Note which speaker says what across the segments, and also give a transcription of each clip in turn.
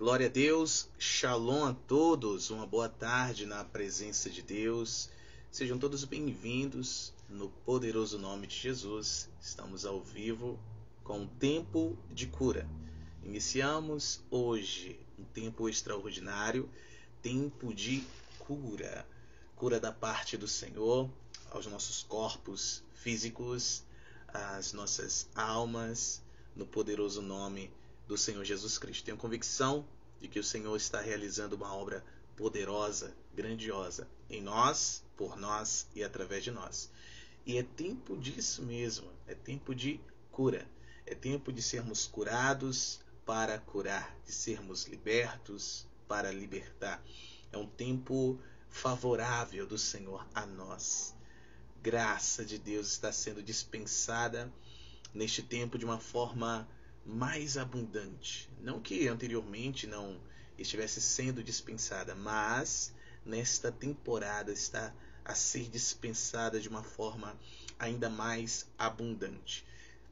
Speaker 1: Glória a Deus, shalom a todos, uma boa tarde na presença de Deus. Sejam todos bem-vindos no poderoso nome de Jesus. Estamos ao vivo com um tempo de cura. Iniciamos hoje um tempo extraordinário, tempo de cura. Cura da parte do Senhor aos nossos corpos físicos, às nossas almas, no poderoso nome do Senhor Jesus Cristo. Tenho convicção de que o Senhor está realizando uma obra poderosa, grandiosa, em nós, por nós e através de nós. E é tempo disso mesmo, é tempo de cura. É tempo de sermos curados para curar, de sermos libertos para libertar. É um tempo favorável do Senhor a nós. Graça de Deus está sendo dispensada neste tempo de uma forma mais abundante. Não que anteriormente não estivesse sendo dispensada, mas nesta temporada está a ser dispensada de uma forma ainda mais abundante.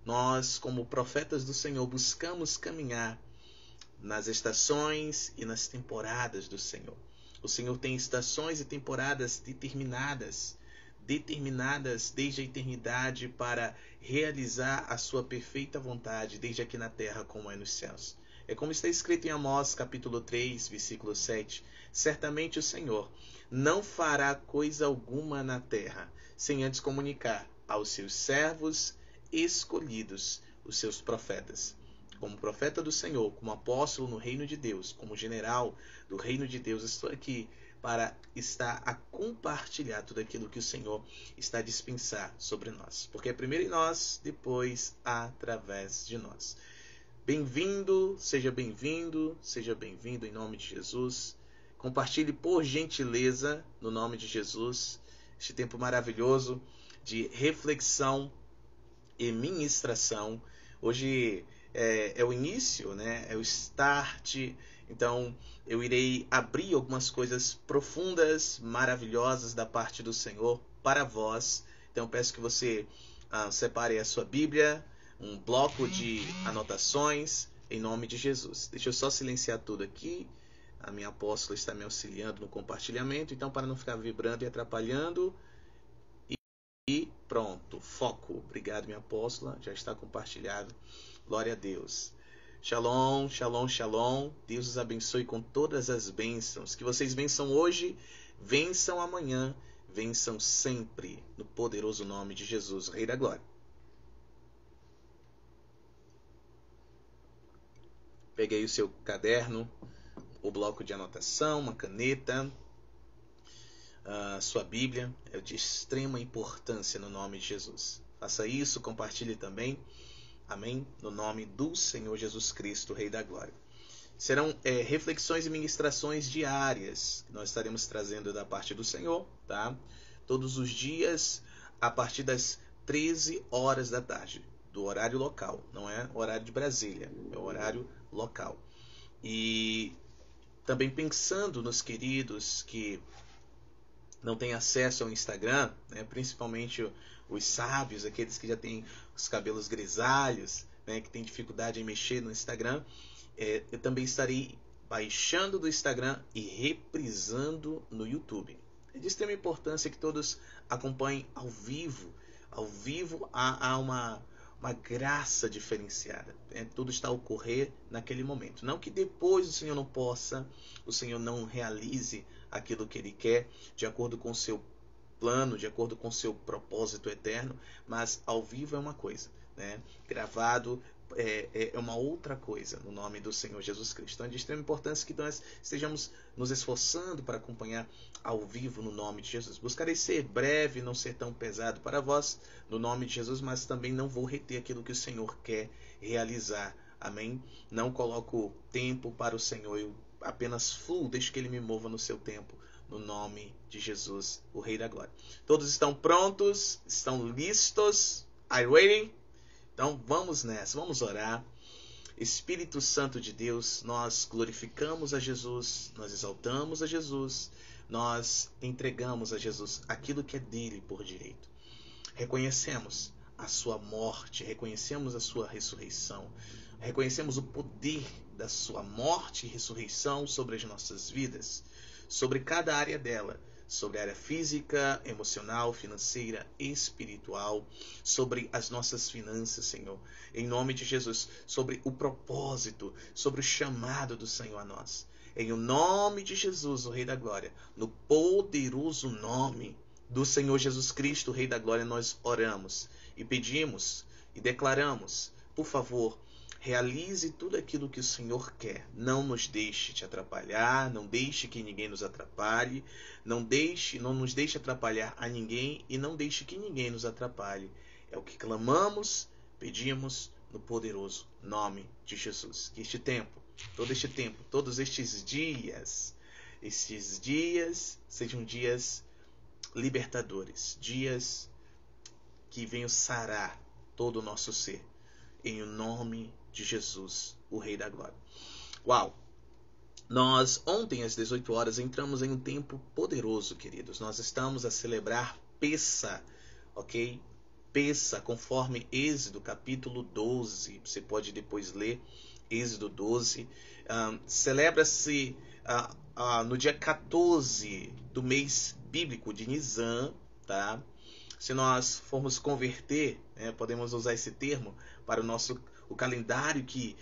Speaker 1: Nós, como profetas do Senhor, buscamos caminhar nas estações e nas temporadas do Senhor. O Senhor tem estações e temporadas determinadas desde a eternidade para realizar a sua perfeita vontade, desde aqui na terra como é nos céus. É como está escrito em Amós capítulo 3, versículo 7. Certamente o Senhor não fará coisa alguma na terra, sem antes comunicar aos seus servos escolhidos, os seus profetas. Como profeta do Senhor, como apóstolo no reino de Deus, como general do reino de Deus, estou aqui para estar a compartilhar tudo aquilo que o Senhor está a dispensar sobre nós. Porque é primeiro em nós, depois através de nós. Bem-vindo, seja bem-vindo em nome de Jesus. Compartilhe por gentileza, no nome de Jesus, este tempo maravilhoso de reflexão e ministração. Hoje é o início, né? É o start. Então, eu irei abrir algumas coisas profundas, maravilhosas da parte do Senhor para vós. Então, eu peço que você separe a sua Bíblia, um bloco de anotações, em nome de Jesus. Deixa eu só silenciar tudo aqui. A minha apóstola está me auxiliando no compartilhamento. Então, para não ficar vibrando e atrapalhando. E pronto, foco. Obrigado, minha apóstola. Já está compartilhado. Glória a Deus. Shalom, shalom, shalom. Deus os abençoe com todas as bênçãos. Que vocês vençam hoje, vençam amanhã, vençam sempre. No poderoso nome de Jesus, Rei da Glória. Peguei o seu caderno, o bloco de anotação, uma caneta, a sua Bíblia. É de extrema importância no nome de Jesus. Faça isso, compartilhe também. Amém? No nome do Senhor Jesus Cristo, Rei da Glória. Serão reflexões e ministrações diárias que nós estaremos trazendo da parte do Senhor, tá? Todos os dias, a partir das 13 horas da tarde, do horário local. Não é horário de Brasília, é o horário local. E também pensando nos queridos que não têm acesso ao Instagram, né? Principalmente os sábios, aqueles que já têm os cabelos grisalhos, né? Que têm dificuldade em mexer no Instagram, eu também estarei baixando do Instagram e reprisando no YouTube. É de extrema importância que todos acompanhem ao vivo. Ao vivo há uma graça diferenciada. Tudo está a ocorrer naquele momento. Não que depois o Senhor não possa, o Senhor não realize aquilo que Ele quer, de acordo com o seu plano, de acordo com o seu propósito eterno, mas ao vivo é uma coisa, né? Gravado é uma outra coisa, no nome do Senhor Jesus Cristo. Então é de extrema importância que nós estejamos nos esforçando para acompanhar ao vivo no nome de Jesus. Buscarei ser breve, não ser tão pesado para vós, no nome de Jesus, mas também não vou reter aquilo que o Senhor quer realizar. Amém? Não coloco tempo para o Senhor, eu apenas fluo, deixo que Ele me mova no seu tempo, no nome de Jesus, o Rei da Glória. Todos estão prontos? Estão listos? Are you ready? Então vamos nessa, vamos orar. Espírito Santo de Deus, nós glorificamos a Jesus, nós exaltamos a Jesus, nós entregamos a Jesus aquilo que é dele por direito. Reconhecemos a sua morte, reconhecemos a sua ressurreição. reconhecemos o poder da sua morte e ressurreição sobre as nossas vidas, sobre cada área dela, sobre a área física, emocional, financeira, espiritual, sobre as nossas finanças, Senhor, em nome de Jesus, sobre o propósito, sobre o chamado do Senhor a nós. Em o nome de Jesus, o Rei da Glória, no poderoso nome do Senhor Jesus Cristo, o Rei da Glória, nós oramos e pedimos e declaramos, por favor, realize tudo aquilo que o Senhor quer. Não nos deixe te atrapalhar, não deixe que ninguém nos atrapalhe, não nos deixe atrapalhar a ninguém e não deixe que ninguém nos atrapalhe. É o que clamamos, pedimos no poderoso nome de Jesus. Que todo este tempo, todos estes dias sejam dias libertadores, dias que venham sarar todo o nosso ser. Em o nome de Jesus, o Rei da Glória. Uau! Nós, ontem às 18 horas, entramos em um tempo poderoso, queridos. Nós estamos a celebrar Pessa, ok? Pessa, conforme Êxodo, capítulo 12. Você pode depois ler Êxodo 12. Celebra-se no dia 14 do mês bíblico de Nisan, tá? Se nós formos converter, podemos usar esse termo para o calendário que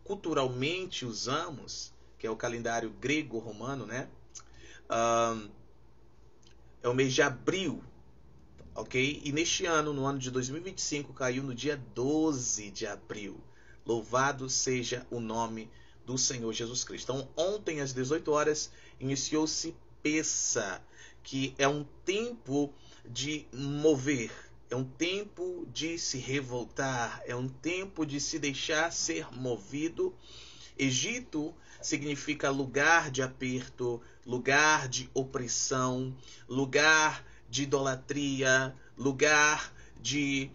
Speaker 1: culturalmente usamos, que é o calendário grego-romano, né? É o mês de abril, ok? E neste ano, no ano de 2025, caiu no dia 12 de abril. Louvado seja o nome do Senhor Jesus Cristo. Então, ontem às 18 horas, iniciou-se Pessa, que é um tempo de mover, é um tempo de se revoltar, é um tempo de se deixar ser movido. Egito significa lugar de aperto, lugar de opressão, lugar de idolatria, lugar de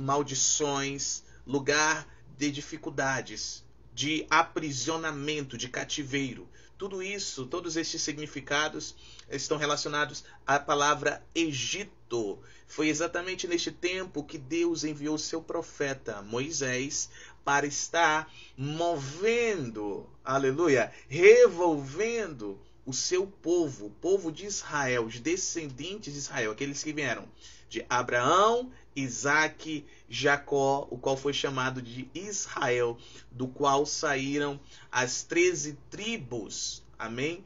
Speaker 1: maldições, lugar de dificuldades, de aprisionamento, de cativeiro. Tudo isso, todos estes significados estão relacionados à palavra Egito. Foi exatamente neste tempo que Deus enviou seu profeta Moisés para estar movendo, aleluia, revolvendo o seu povo, o povo de Israel, os descendentes de Israel, aqueles que vieram de Abraão, Isaque, Jacó, o qual foi chamado de Israel, do qual saíram as 13 tribos, amém?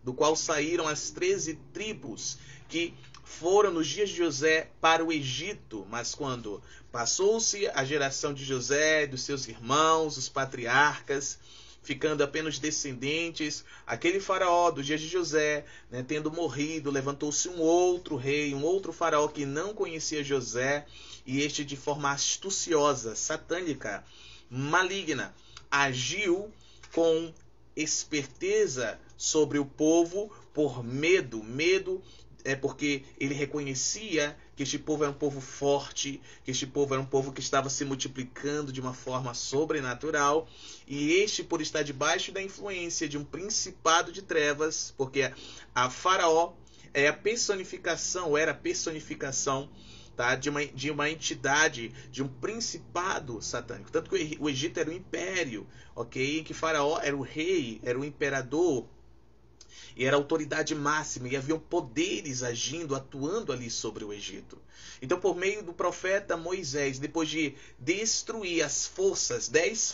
Speaker 1: Do qual saíram as 13 tribos que foram nos dias de José para o Egito, mas quando passou-se a geração de José, dos seus irmãos, os patriarcas, ficando apenas descendentes, aquele faraó dos dias de José, tendo morrido, levantou-se um outro rei, um outro faraó que não conhecia José, e este de forma astuciosa, satânica, maligna, agiu com esperteza sobre o povo por medo porque ele reconhecia que este povo era um povo forte, que este povo era um povo que estava se multiplicando de uma forma sobrenatural, e este, por estar debaixo da influência de um principado de trevas, porque a Faraó era a personificação, tá, de uma entidade, de um principado satânico. Tanto que o Egito era um império, ok? Em que Faraó era o rei, era o imperador, e era a autoridade máxima, e haviam poderes atuando ali sobre o Egito. Então, por meio do profeta Moisés, depois de destruir as forças, 10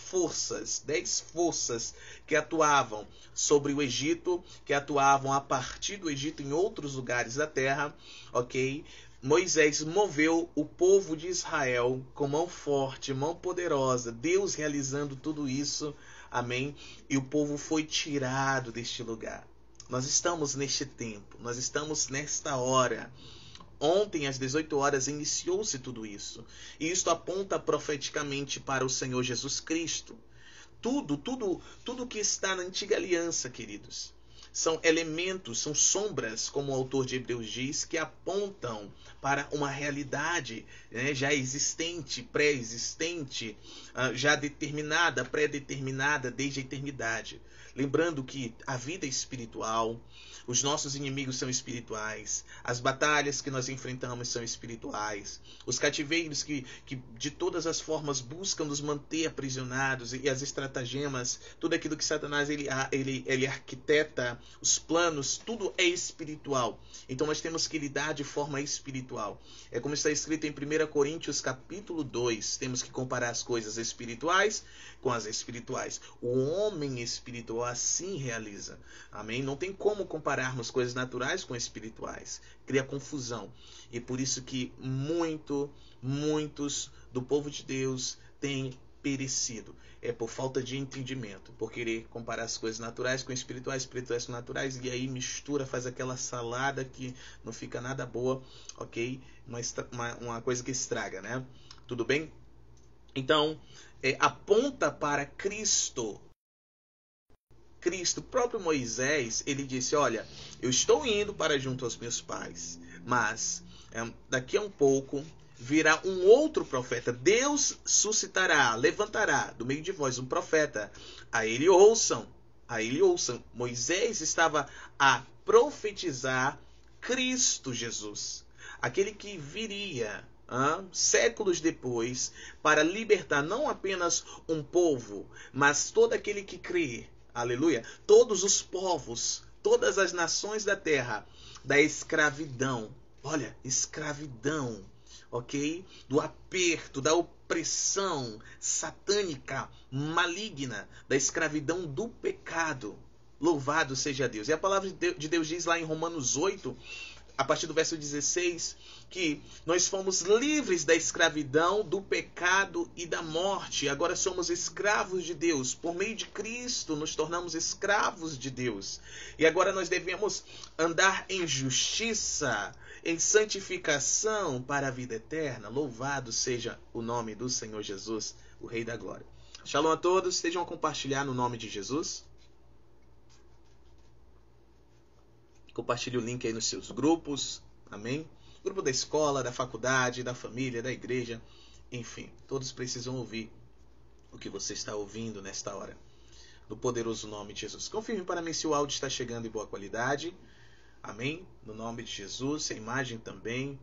Speaker 1: forças que atuavam sobre o Egito, que atuavam a partir do Egito em outros lugares da terra, ok? Moisés moveu o povo de Israel com mão forte, mão poderosa, Deus realizando tudo isso, amém? E o povo foi tirado deste lugar. Nós estamos neste tempo, nós estamos nesta hora. Ontem, às 18 horas, iniciou-se tudo isso. E isto aponta profeticamente para o Senhor Jesus Cristo. Tudo que está na antiga aliança, queridos, são elementos, são sombras, como o autor de Hebreus diz, que apontam para uma realidade, já existente, pré-existente, já determinada, pré-determinada desde a eternidade. lembrando que a vida é espiritual, os nossos inimigos são espirituais, as batalhas que nós enfrentamos são espirituais, os cativeiros que de todas as formas buscam nos manter aprisionados, e as estratagemas, tudo aquilo que Satanás ele arquiteta, os planos, tudo é espiritual. Então nós temos que lidar de forma espiritual. É como está escrito em 1 Coríntios capítulo 2, temos que comparar as coisas espirituais com as espirituais. O homem espiritual assim realiza. Amém? Não tem como compararmos coisas naturais com espirituais. Cria confusão. E por isso que muitos do povo de Deus têm perecido. É por falta de entendimento, por querer comparar as coisas naturais com espirituais, espirituais com naturais, e aí mistura, faz aquela salada que não fica nada boa, ok? Uma coisa que estraga, né? Tudo bem? Então, aponta para Cristo. Cristo, o próprio Moisés, ele disse, olha, eu estou indo para junto aos meus pais, mas daqui a um pouco virá um outro profeta. Deus suscitará, levantará do meio de vós um profeta. A ele ouçam. Moisés estava a profetizar Cristo Jesus, aquele que viria séculos depois para libertar não apenas um povo, mas todo aquele que crê. Aleluia! Todos os povos, todas as nações da terra, da escravidão. Olha, escravidão. Ok? Do aperto, da opressão satânica, maligna, da escravidão do pecado. Louvado seja Deus. E a palavra de Deus diz lá em Romanos 8, a partir do verso 16, que nós fomos livres da escravidão, do pecado e da morte. Agora somos escravos de Deus. Por meio de Cristo nos tornamos escravos de Deus. E agora nós devemos andar em justiça, em santificação para a vida eterna. Louvado seja o nome do Senhor Jesus, o Rei da Glória. Shalom a todos, estejam a compartilhar no nome de Jesus. Compartilhe o link aí nos seus grupos, amém? Grupo da escola, da faculdade, da família, da igreja, enfim, todos precisam ouvir o que você está ouvindo nesta hora. No poderoso nome de Jesus. Confirme para mim se o áudio está chegando em boa qualidade. Amém? No nome de Jesus, a imagem também.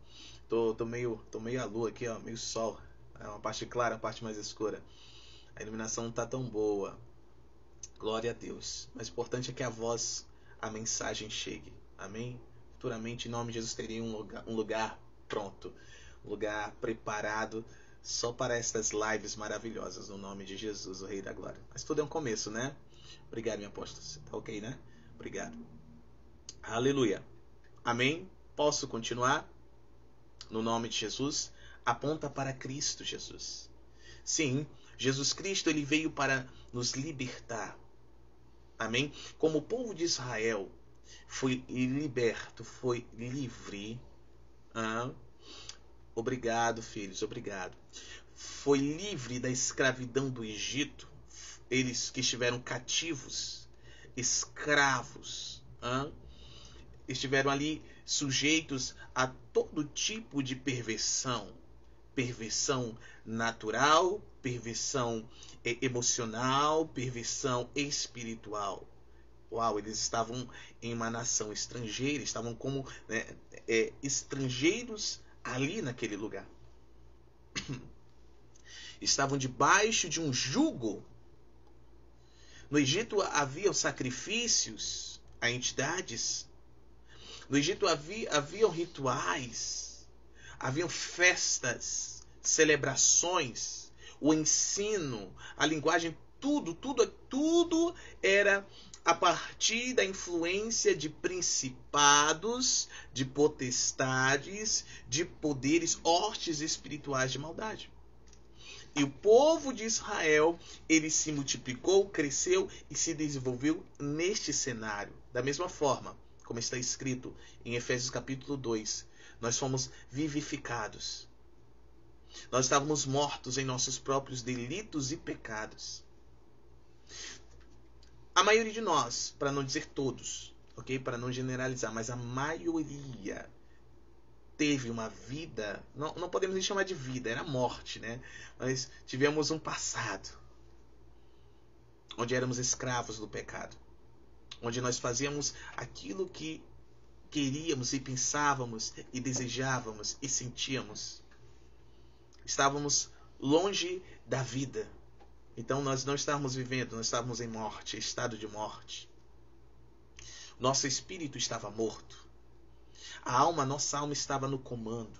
Speaker 1: Tô meio à lua aqui, ó, meio sol. É uma parte clara, uma parte mais escura. A iluminação não está tão boa. Glória a Deus. Mas o importante é que a voz, a mensagem chegue. Amém? Futuramente, em nome de Jesus, teria um lugar pronto. Um lugar preparado só para estas lives maravilhosas. No nome de Jesus, o Rei da Glória. Mas tudo é um começo, né? Obrigado, minha apóstola. Tá ok, né? Obrigado. Aleluia. Amém? Posso continuar? No nome de Jesus, aponta para Cristo Jesus. Sim, Jesus Cristo ele veio para nos libertar. Amém? Como o povo de Israel foi liberto, foi livre. Obrigado, filhos, obrigado. Foi livre da escravidão do Egito. Eles que estiveram cativos, escravos. Estiveram ali sujeitos a todo tipo de perversão. Perversão natural, perversão emocional, perversão espiritual. Uau, eles estavam em uma nação estrangeira, estavam como estrangeiros ali naquele lugar. Estavam debaixo de um jugo. No Egito havia sacrifícios a entidades. No Egito haviam rituais, haviam festas, celebrações, o ensino, a linguagem, tudo era a partir da influência de principados, de potestades, de poderes, hostes espirituais de maldade. E o povo de Israel, ele se multiplicou, cresceu e se desenvolveu neste cenário. Da mesma forma, como está escrito em Efésios capítulo 2, nós fomos vivificados. Nós estávamos mortos em nossos próprios delitos e pecados. A maioria de nós, para não dizer todos, ok? Para não generalizar, mas a maioria teve uma vida, não podemos nem chamar de vida, era morte, né? Mas tivemos um passado onde éramos escravos do pecado, onde nós fazíamos aquilo que queríamos e pensávamos e desejávamos e sentíamos. Estávamos longe da vida. Então nós não estávamos vivendo, nós estávamos em morte, estado de morte. Nosso espírito estava morto. Nossa alma estava no comando.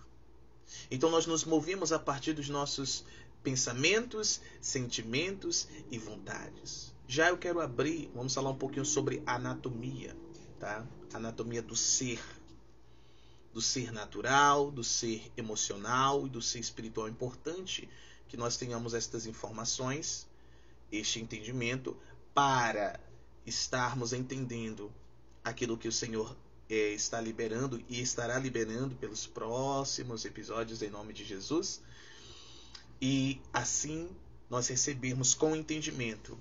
Speaker 1: Então nós nos movíamos a partir dos nossos pensamentos, sentimentos e vontades. Já eu quero vamos falar um pouquinho sobre anatomia, tá? Anatomia do ser natural, do ser emocional e do ser espiritual. É importante que nós tenhamos estas informações, este entendimento, para estarmos entendendo aquilo que o Senhor está liberando e estará liberando pelos próximos episódios em nome de Jesus. E assim nós recebemos com entendimento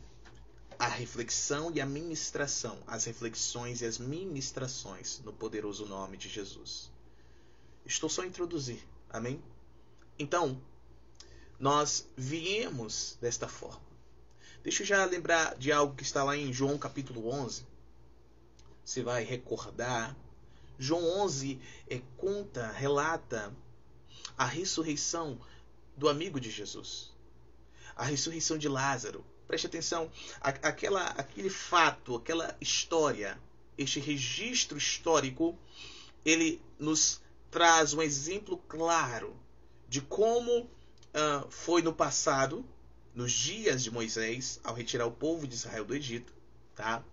Speaker 1: a reflexão e a ministração, as reflexões e as ministrações no poderoso nome de Jesus. Estou só a introduzir, amém? Então, nós viemos desta forma. Deixa eu já lembrar de algo que está lá em João capítulo 11. Você vai recordar. João 11 relata a ressurreição do amigo de Jesus. A ressurreição de Lázaro. Preste atenção, aquele fato, aquela história, este registro histórico, ele nos traz um exemplo claro de como foi no passado, nos dias de Moisés, ao retirar o povo de Israel do Egito, tá?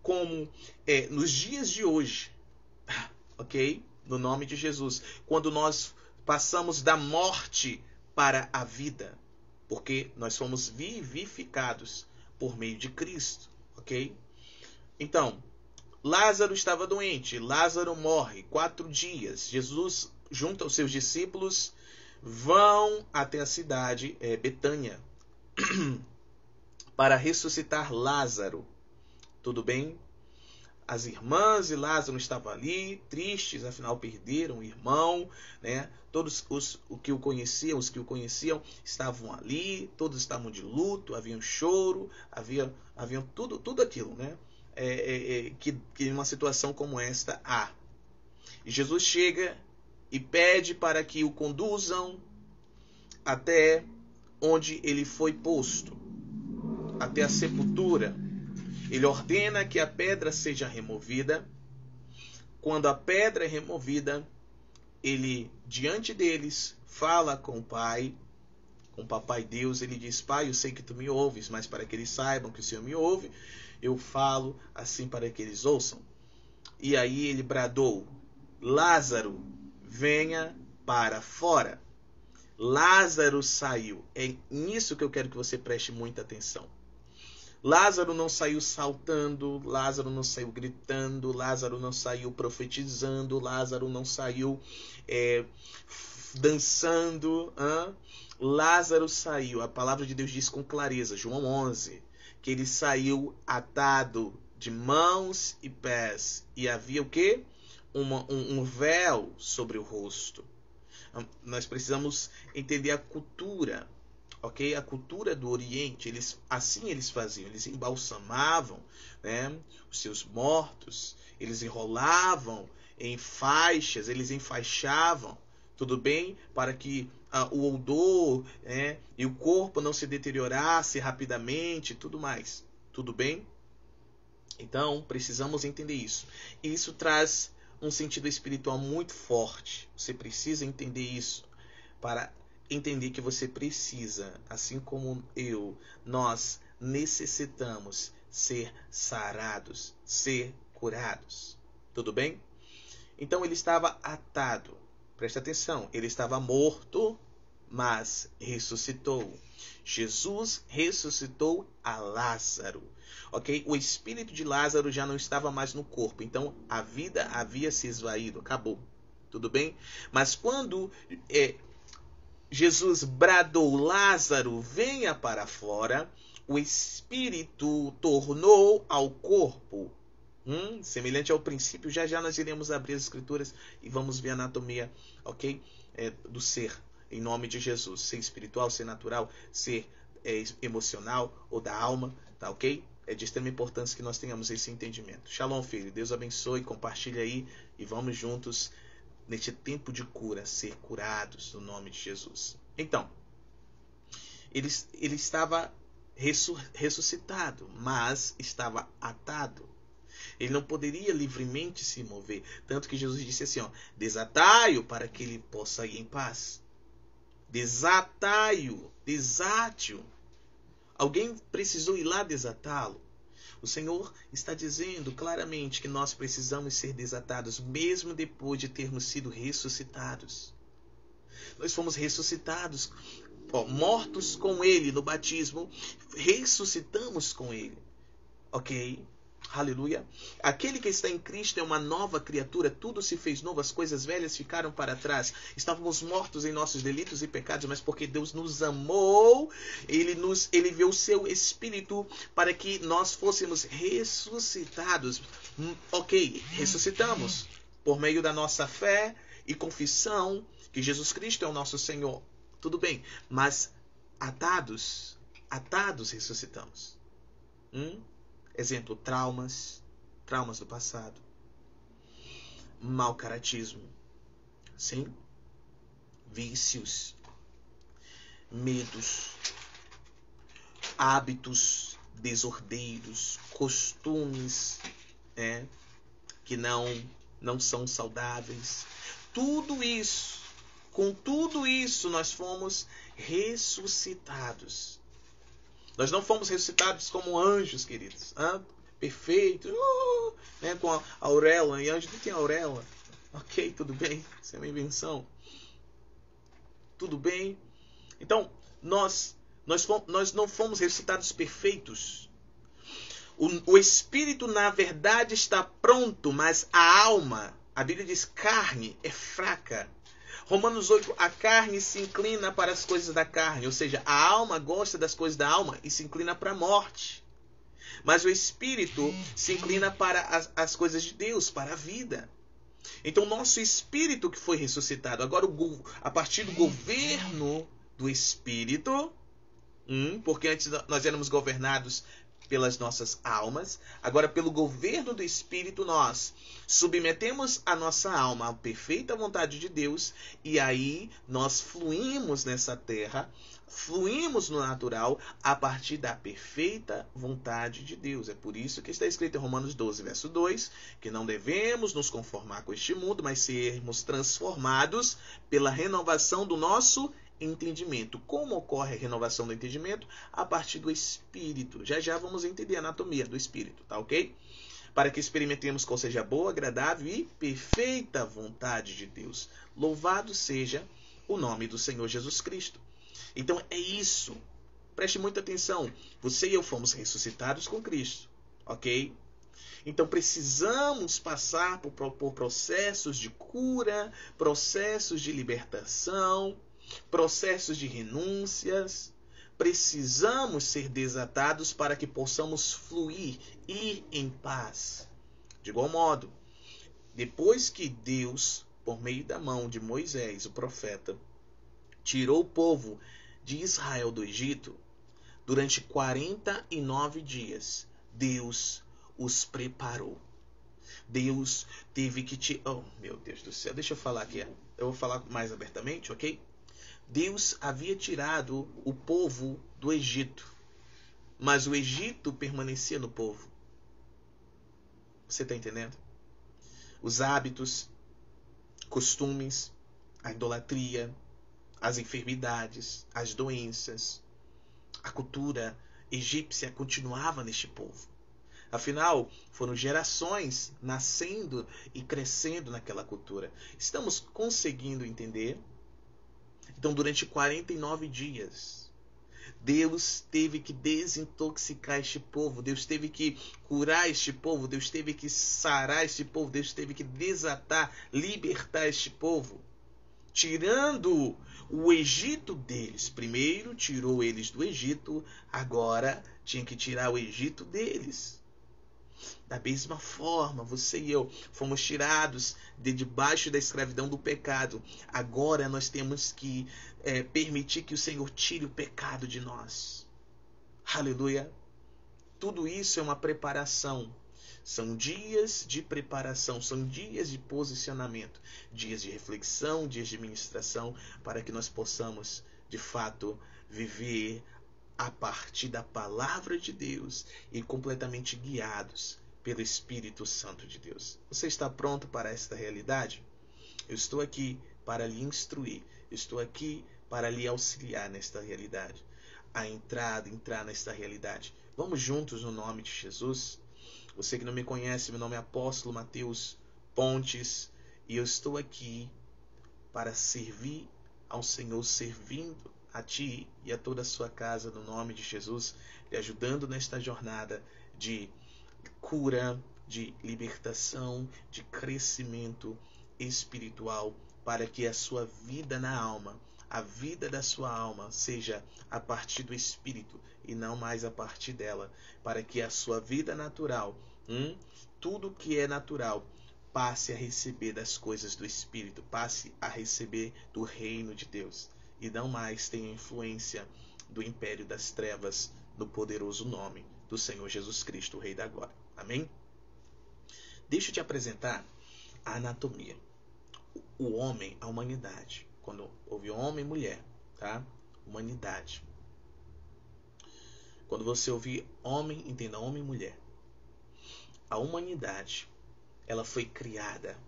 Speaker 1: Como nos dias de hoje, ok? No nome de Jesus, quando nós passamos da morte para a vida, porque nós fomos vivificados por meio de Cristo, ok? Então, Lázaro estava doente, Lázaro morre, 4 dias. Jesus, junto aos seus discípulos, vão até a cidade Betânia para ressuscitar Lázaro. Tudo bem? As irmãs e Lázaro estavam ali, tristes, afinal perderam o irmão, né? Todos os que o conheciam estavam ali, todos estavam de luto, havia um choro, havia tudo aquilo, né? Que uma situação como esta há. E Jesus chega e pede para que o conduzam até onde ele foi posto, até a sepultura. Ele ordena que a pedra seja removida. Quando a pedra é removida, ele, diante deles, fala com o Pai, com o Papai Deus. Ele diz: Pai, eu sei que tu me ouves, mas para que eles saibam que o Senhor me ouve, eu falo assim para que eles ouçam. E aí ele bradou: Lázaro, venha para fora. Lázaro saiu. É nisso que eu quero que você preste muita atenção. Lázaro não saiu saltando, Lázaro não saiu gritando, Lázaro não saiu profetizando, Lázaro não saiu dançando. Lázaro saiu, a palavra de Deus diz com clareza, João 11, que ele saiu atado de mãos e pés. E havia o quê? Um véu sobre o rosto. Nós precisamos entender a cultura. Ok? A cultura do Oriente, eles faziam, eles embalsamavam, né, os seus mortos, eles enrolavam em faixas, eles enfaixavam, tudo bem? Para que o odor, né, e o corpo não se deteriorasse rapidamente, tudo mais, tudo bem? Então, precisamos entender isso. E isso traz um sentido espiritual muito forte. Você precisa entender isso para entender que você precisa, assim como nós necessitamos ser sarados, ser curados. Tudo bem? Então ele estava atado. Presta atenção, ele estava morto, mas ressuscitou. Jesus ressuscitou a Lázaro. Ok? O espírito de Lázaro já não estava mais no corpo. Então a vida havia se esvaído. Acabou. Tudo bem? Mas quando Jesus bradou: Lázaro, venha para fora, o espírito tornou ao corpo. Semelhante ao princípio, já nós iremos abrir as escrituras e vamos ver a anatomia, ok? Do ser, em nome de Jesus. Ser espiritual, ser natural, ser emocional ou da alma, tá ok? É de extrema importância que nós tenhamos esse entendimento. Shalom, filho. Deus abençoe, compartilha aí e vamos juntos neste tempo de cura, ser curados no nome de Jesus. Então, ele estava ressuscitado, mas estava atado. Ele não poderia livremente se mover. Tanto que Jesus disse assim, ó, desatai-o para que ele possa ir em paz. Desatai-o, desate-o. Alguém precisou ir lá desatá-lo. O Senhor está dizendo claramente que nós precisamos ser desatados, mesmo depois de termos sido ressuscitados. Nós fomos ressuscitados, mortos com Ele no batismo, ressuscitamos com Ele. Ok? Aleluia. Aquele que está em Cristo é uma nova criatura, tudo se fez novo, as coisas velhas ficaram para trás. Estávamos mortos em nossos delitos e pecados, mas porque Deus nos amou, Ele enviou o seu Espírito para que nós fôssemos ressuscitados. Ok, ressuscitamos por meio da nossa fé e confissão que Jesus Cristo é o nosso Senhor. Tudo bem, mas atados ressuscitamos. Exemplo, traumas do passado, mau caratismo, sim, vícios, medos, hábitos desordeiros, costumes que não são saudáveis. Tudo isso, com tudo isso nós fomos ressuscitados. Nós não fomos ressuscitados como anjos, queridos. Perfeito. Com a auréola. E anjo não tem auréola. Ok, tudo bem. Isso é uma invenção. Tudo bem. Então, nós não fomos ressuscitados perfeitos. O espírito, na verdade, está pronto, mas a alma, a Bíblia diz, carne, é fraca. Romanos 8, a carne se inclina para as coisas da carne, ou seja, a alma gosta das coisas da alma e se inclina para a morte. Mas o espírito se inclina para as coisas de Deus, para a vida. Então, nosso espírito que foi ressuscitado, agora a partir do governo do espírito, porque antes nós éramos governados pelas nossas almas, agora pelo governo do Espírito nós submetemos a nossa alma à perfeita vontade de Deus e aí nós fluímos nessa terra, fluímos no natural a partir da perfeita vontade de Deus. É por isso que está escrito em Romanos 12, verso 2, que não devemos nos conformar com este mundo, mas sermos transformados pela renovação do nosso entendimento. Como ocorre a renovação do entendimento? A partir do Espírito. Já vamos entender a anatomia do Espírito, tá ok? Para que experimentemos qual seja a boa, agradável e perfeita vontade de Deus. Louvado seja o nome do Senhor Jesus Cristo. Então é isso. Preste muita atenção. Você e eu fomos ressuscitados com Cristo, ok? Então precisamos passar por processos de cura, processos de libertação, processos de renúncias. Precisamos ser desatados para que possamos fluir, ir em paz. De igual modo, depois que Deus, por meio da mão de Moisés, o profeta, tirou o povo de Israel do Egito, durante 49 dias, Deus os preparou. Deus teve que Oh, meu Deus do céu, deixa eu falar aqui. Eu vou falar mais abertamente, ok? Deus havia tirado o povo do Egito, mas o Egito permanecia no povo. Você está entendendo? Os hábitos, costumes, a idolatria, as enfermidades, as doenças, a cultura egípcia continuava neste povo. Afinal, foram gerações nascendo e crescendo naquela cultura. Estamos conseguindo entender? Então, durante 49 dias, Deus teve que desintoxicar este povo, Deus teve que curar este povo, Deus teve que sarar este povo, Deus teve que desatar, libertar este povo, tirando o Egito deles. Primeiro tirou eles do Egito, agora tinha que tirar o Egito deles. Da mesma forma, você e eu fomos tirados de debaixo da escravidão do pecado. Agora nós temos que permitir que o Senhor tire o pecado de nós. Aleluia. Tudo isso é uma preparação. São dias de preparação, são dias de posicionamento, dias de reflexão, dias de ministração, para que nós possamos, de fato, viver a partir da palavra de Deus e completamente guiados pelo Espírito Santo de Deus. Você está pronto para esta realidade? Eu estou aqui para lhe instruir, eu estou aqui para lhe auxiliar nesta realidade, entrar nesta realidade. Vamos juntos no nome de Jesus? Você que não me conhece, meu nome é Apóstolo Mateus Pontes e eu estou aqui para servir ao Senhor, servindo a ti e a toda a sua casa no nome de Jesus, lhe ajudando nesta jornada de cura, de libertação, de crescimento espiritual, para que a sua vida na alma, a vida da sua alma seja a partir do Espírito e não mais a partir dela, para que a sua vida natural, tudo que é natural, passe a receber das coisas do Espírito, passe a receber do reino de Deus e não mais tenha influência do império das trevas, no poderoso nome do Senhor Jesus Cristo, o Rei da Glória. Amém? Deixa eu te apresentar a anatomia. O homem, a humanidade. Quando houve homem e mulher, tá? Humanidade. Quando você ouvir homem, entenda homem e mulher. A humanidade, ela foi criada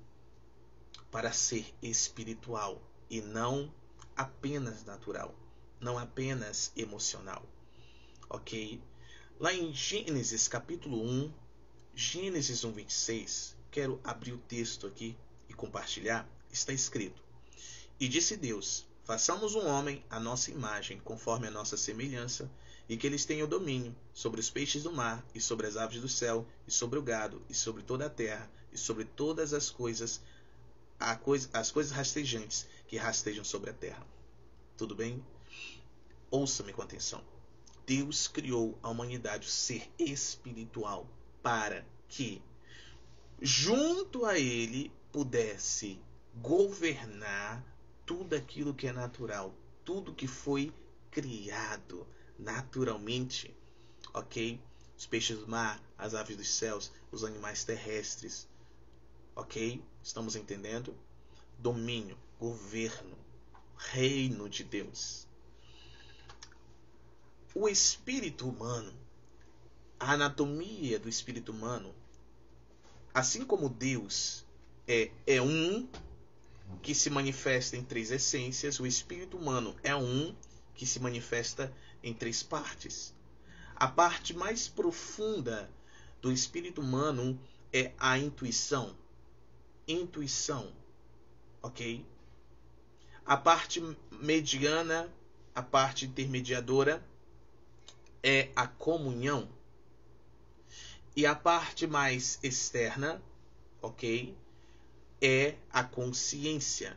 Speaker 1: para ser espiritual e não apenas natural, não apenas emocional. Ok? Lá em Gênesis capítulo 1, Gênesis 1:26, quero abrir o texto aqui e compartilhar, está escrito: E disse Deus, façamos um homem à nossa imagem, conforme a nossa semelhança, e que eles tenham domínio sobre os peixes do mar, e sobre as aves do céu, e sobre o gado, e sobre toda a terra, e sobre todas as coisas rastejantes que rastejam sobre a terra. Tudo bem? Ouça-me com atenção. Deus criou a humanidade, o ser espiritual, para que, junto a Ele, pudesse governar tudo aquilo que é natural, tudo que foi criado naturalmente, ok? Os peixes do mar, as aves dos céus, os animais terrestres, ok? Estamos entendendo? Domínio, governo, reino de Deus. O espírito humano, a anatomia do espírito humano, assim como Deus é um que se manifesta em três essências, o espírito humano é um que se manifesta em três partes. A parte mais profunda do espírito humano é a intuição. Intuição, ok? A parte mediana, a parte intermediadora é a comunhão. E a parte mais externa, ok, é a consciência.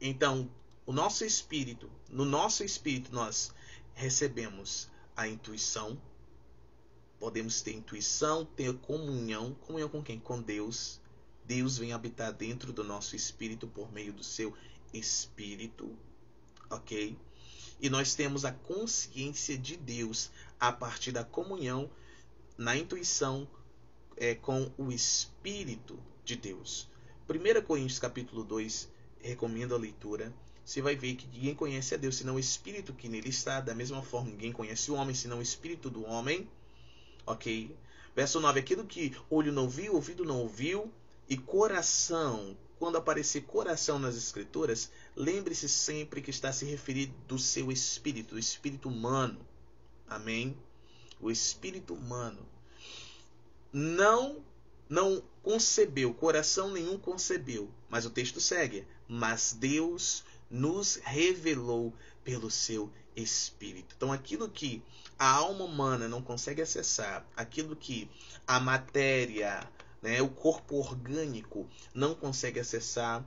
Speaker 1: Então, no nosso espírito nós recebemos a intuição. Podemos ter intuição, ter comunhão. Comunhão com quem? Com Deus. Deus vem habitar dentro do nosso espírito por meio do seu espírito, ok? E nós temos a consciência de Deus a partir da comunhão, na intuição, com o Espírito de Deus. 1 Coríntios capítulo 2, recomendo a leitura. Você vai ver que ninguém conhece a Deus senão o Espírito que nele está. Da mesma forma, ninguém conhece o homem senão o Espírito do homem. Ok? Verso 9. Aquilo que olho não viu, ouvido não ouviu, e coração. Quando aparecer coração nas Escrituras, lembre-se sempre que está se referindo do seu espírito, o espírito humano. Amém? O espírito humano não concebeu, coração nenhum concebeu. Mas o texto segue: mas Deus nos revelou pelo seu Espírito. Então aquilo que a alma humana não consegue acessar, aquilo que a matéria, o corpo orgânico não consegue acessar,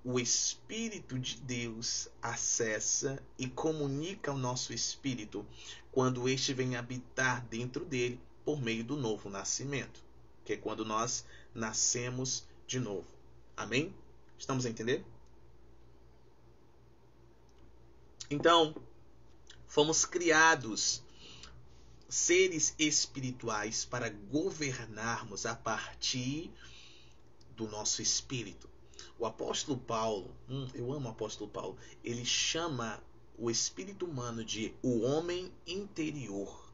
Speaker 1: o Espírito de Deus acessa e comunica ao nosso espírito quando este vem habitar dentro dele por meio do novo nascimento, que é quando nós nascemos de novo. Amém? Estamos a entender? Então, fomos criados seres espirituais para governarmos a partir do nosso espírito. O apóstolo Paulo, eu amo o apóstolo Paulo, ele chama o espírito humano de o homem interior.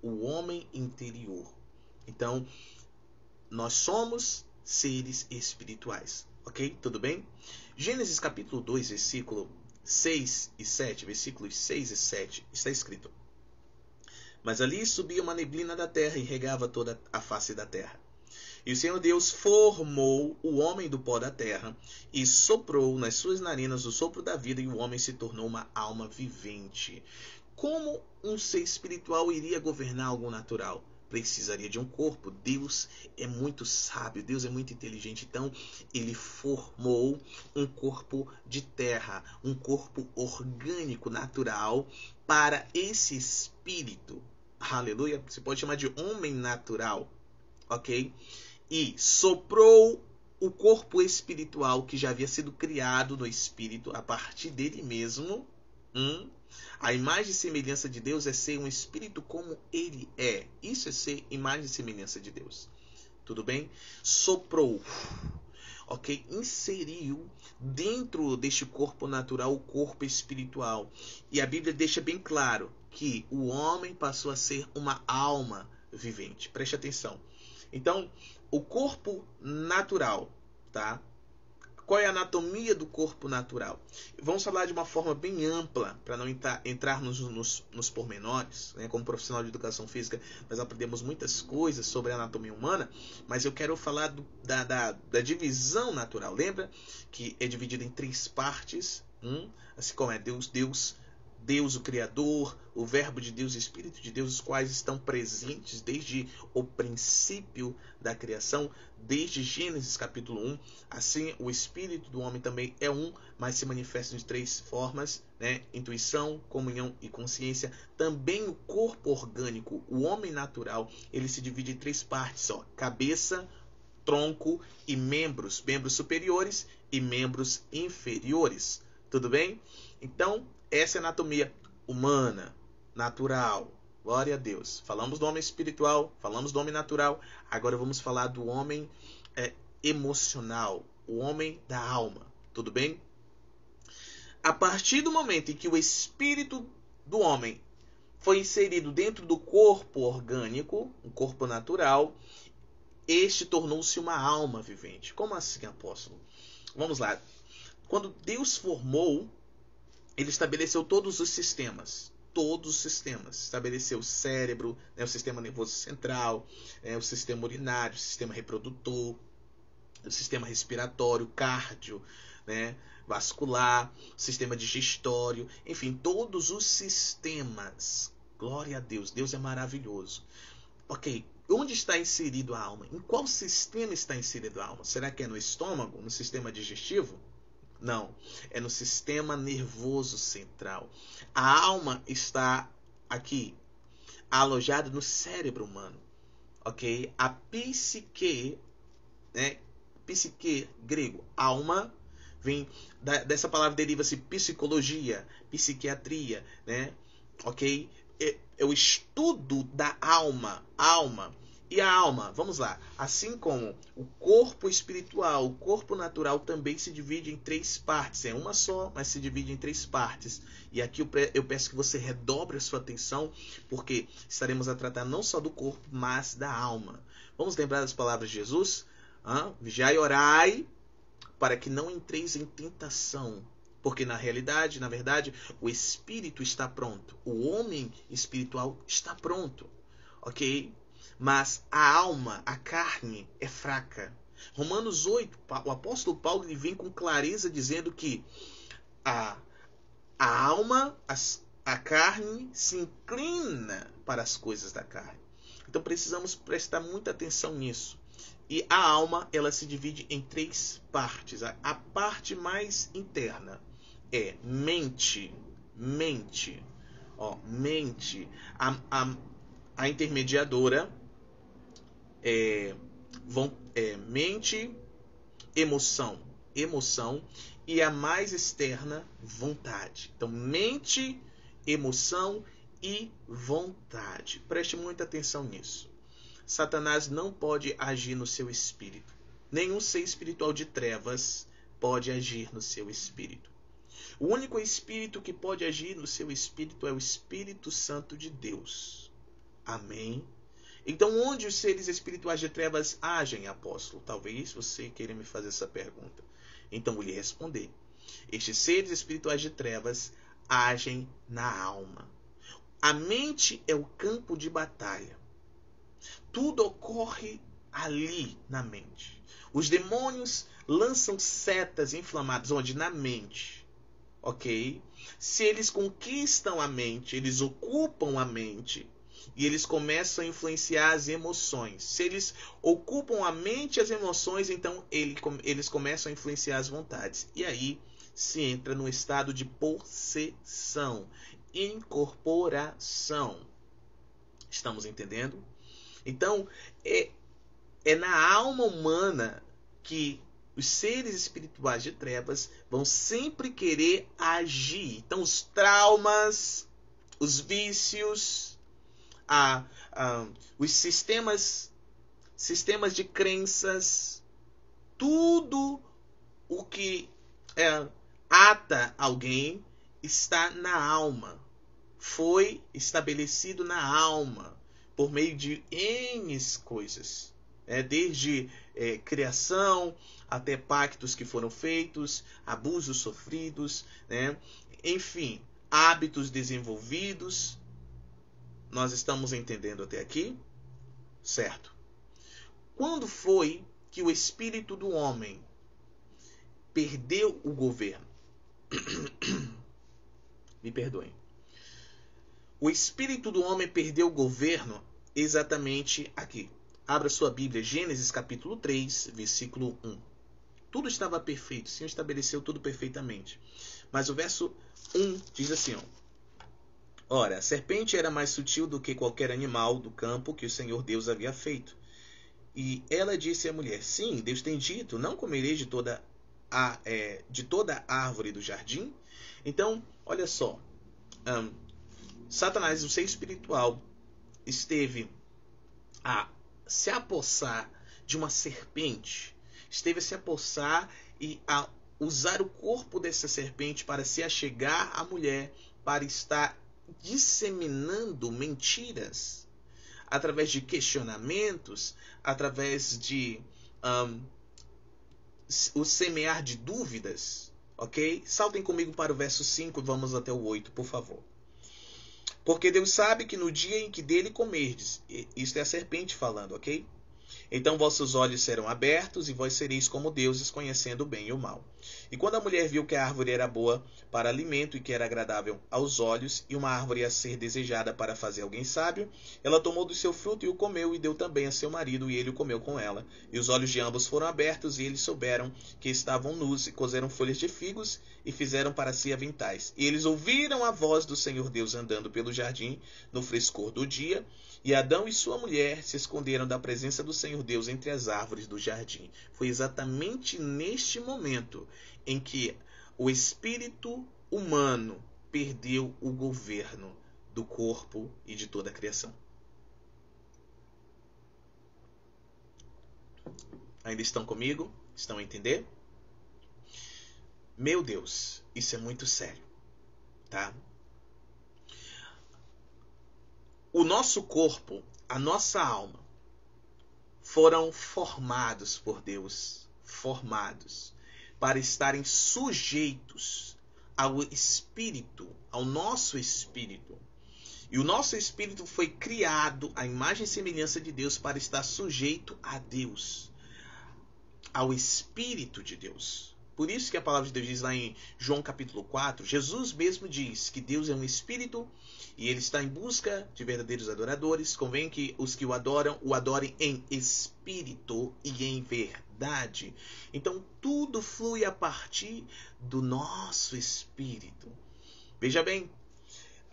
Speaker 1: O homem interior. Então, nós somos seres espirituais. Ok? Tudo bem? Gênesis capítulo 2, versículos 6 e 7, está escrito: Mas ali subia uma neblina da terra e regava toda a face da terra. E o Senhor Deus formou o homem do pó da terra e soprou nas suas narinas o sopro da vida, e o homem se tornou uma alma vivente. Como um ser espiritual iria governar algo natural? Precisaria de um corpo. Deus é muito sábio, Deus é muito inteligente. Então, ele formou um corpo de terra, um corpo orgânico, natural, para esse espírito. Aleluia. Você pode chamar de homem natural. Ok? E soprou o corpo espiritual que já havia sido criado no espírito a partir dele mesmo. A imagem e semelhança de Deus é ser um espírito como ele é. Isso é ser imagem e semelhança de Deus. Tudo bem? Soprou. Ok? Inseriu dentro deste corpo natural o corpo espiritual. E a Bíblia deixa bem claro que o homem passou a ser uma alma vivente. Preste atenção. Então, o corpo natural, tá? Qual é a anatomia do corpo natural? Vamos falar de uma forma bem ampla, para não entrar nos pormenores. Né? Como profissional de educação física, nós aprendemos muitas coisas sobre a anatomia humana, mas eu quero falar da divisão natural. Lembra que é dividido em 3 partes? Assim como é Deus, o Criador, o Verbo de Deus e o Espírito de Deus, os quais estão presentes desde o princípio da criação, desde Gênesis capítulo 1. Assim, o Espírito do homem também é um, mas se manifesta de 3 formas, né? Intuição, comunhão e consciência. Também o corpo orgânico, o homem natural, ele se divide em 3 partes, ó: cabeça, tronco e membros superiores e membros inferiores. Tudo bem? Então, essa é a anatomia humana, natural. Glória a Deus. Falamos do homem espiritual, falamos do homem natural. Agora vamos falar do homem emocional, o homem da alma. Tudo bem? A partir do momento em que o espírito do homem foi inserido dentro do corpo orgânico, um corpo natural, este tornou-se uma alma vivente. Como assim, apóstolo? Vamos lá. Quando Deus formou, ele estabeleceu todos os sistemas. Estabeleceu o cérebro, né, o sistema nervoso central, o sistema urinário, o sistema reprodutor, o sistema respiratório, cardio, né, vascular, sistema digestório, enfim, todos os sistemas. Glória a Deus, Deus é maravilhoso. Ok, onde está inserido a alma? Em qual sistema está inserido a alma? Será que é no estômago, no sistema digestivo? Não, é no sistema nervoso central. A alma está aqui, alojada no cérebro humano. Ok? A psique, né? Psique, grego, alma, vem dessa palavra, deriva-se psicologia, psiquiatria, né? Ok? É o estudo da alma. E a alma, vamos lá, assim como o corpo espiritual, o corpo natural também se divide em 3 partes. É uma só, mas se divide em 3 partes. E aqui eu peço que você redobre a sua atenção, porque estaremos a tratar não só do corpo, mas da alma. Vamos lembrar das palavras de Jesus? Vigiai e orai, para que não entreis em tentação. Porque na verdade, o espírito está pronto. O homem espiritual está pronto. Ok? Mas a alma, a carne, é fraca. Romanos 8, o apóstolo Paulo ele vem com clareza dizendo que a alma, a carne, se inclina para as coisas da carne. Então precisamos prestar muita atenção nisso. E a alma, ela se divide em 3 partes. A parte mais interna é mente. Mente. A intermediadora mente, emoção, e a mais externa, vontade. Então, mente, emoção e vontade. Preste muita atenção nisso. Satanás não pode agir no seu espírito. Nenhum ser espiritual de trevas pode agir no seu espírito. O único espírito que pode agir no seu espírito é o Espírito Santo de Deus. Amém? Então, onde os seres espirituais de trevas agem, apóstolo? Talvez você queira me fazer essa pergunta. Então, vou lhe responder. Estes seres espirituais de trevas agem na alma. A mente é o campo de batalha. Tudo ocorre ali na mente. Os demônios lançam setas inflamadas onde? Na mente. Ok? Se eles conquistam a mente, eles ocupam a mente e eles começam a influenciar as emoções. Se eles ocupam a mente e as emoções, então eles começam a influenciar as vontades. E aí se entra no estado de possessão, incorporação. Estamos entendendo? Então, é na alma humana que os seres espirituais de trevas vão sempre querer agir. Então, os traumas, os vícios, os sistemas de crenças, tudo o que ata alguém está na alma. Foi estabelecido na alma por meio de N coisas. Desde criação até pactos que foram feitos, abusos sofridos, enfim, hábitos desenvolvidos. Nós estamos entendendo até aqui? Certo. Quando foi que o espírito do homem perdeu o governo? Me perdoem. O espírito do homem perdeu o governo exatamente aqui. Abra sua Bíblia, Gênesis capítulo 3, versículo 1. Tudo estava perfeito, o Senhor estabeleceu tudo perfeitamente. Mas o verso 1 diz assim, Ora, a serpente era mais sutil do que qualquer animal do campo que o Senhor Deus havia feito. E ela disse à mulher, sim, Deus tem dito, não comereis de toda a árvore do jardim? Então, olha só, Satanás, o ser espiritual, esteve a se apossar de uma serpente, esteve a se apossar e a usar o corpo dessa serpente para se achegar à mulher, para estar disseminando mentiras, através de questionamentos, através de o semear de dúvidas, ok? Saltem comigo para o verso 5 e vamos até o 8, por favor. Porque Deus sabe que no dia em que dele comerdes, isto é a serpente falando, ok? Então vossos olhos serão abertos e vós sereis como deuses, conhecendo o bem e o mal. E quando a mulher viu que a árvore era boa para alimento e que era agradável aos olhos, e uma árvore a ser desejada para fazer alguém sábio, ela tomou do seu fruto e o comeu, e deu também a seu marido, e ele o comeu com ela. E os olhos de ambos foram abertos, e eles souberam que estavam nus, e cozeram folhas de figos, e fizeram para si aventais. E eles ouviram a voz do Senhor Deus andando pelo jardim, no frescor do dia, e Adão e sua mulher se esconderam da presença do Senhor Deus entre as árvores do jardim. Foi exatamente neste momento em que o espírito humano perdeu o governo do corpo e de toda a criação. Ainda estão comigo? Estão a entender? Meu Deus, isso é muito sério, tá? O nosso corpo, a nossa alma, foram formados por Deus, formados para estarem sujeitos ao Espírito, ao nosso Espírito. E o nosso Espírito foi criado à imagem e semelhança de Deus para estar sujeito a Deus, ao Espírito de Deus. Por isso que a palavra de Deus diz lá em João capítulo 4, Jesus mesmo diz que Deus é um Espírito e ele está em busca de verdadeiros adoradores. Convém que os que o adorem em espírito e em verdade. Então tudo flui a partir do nosso espírito. Veja bem,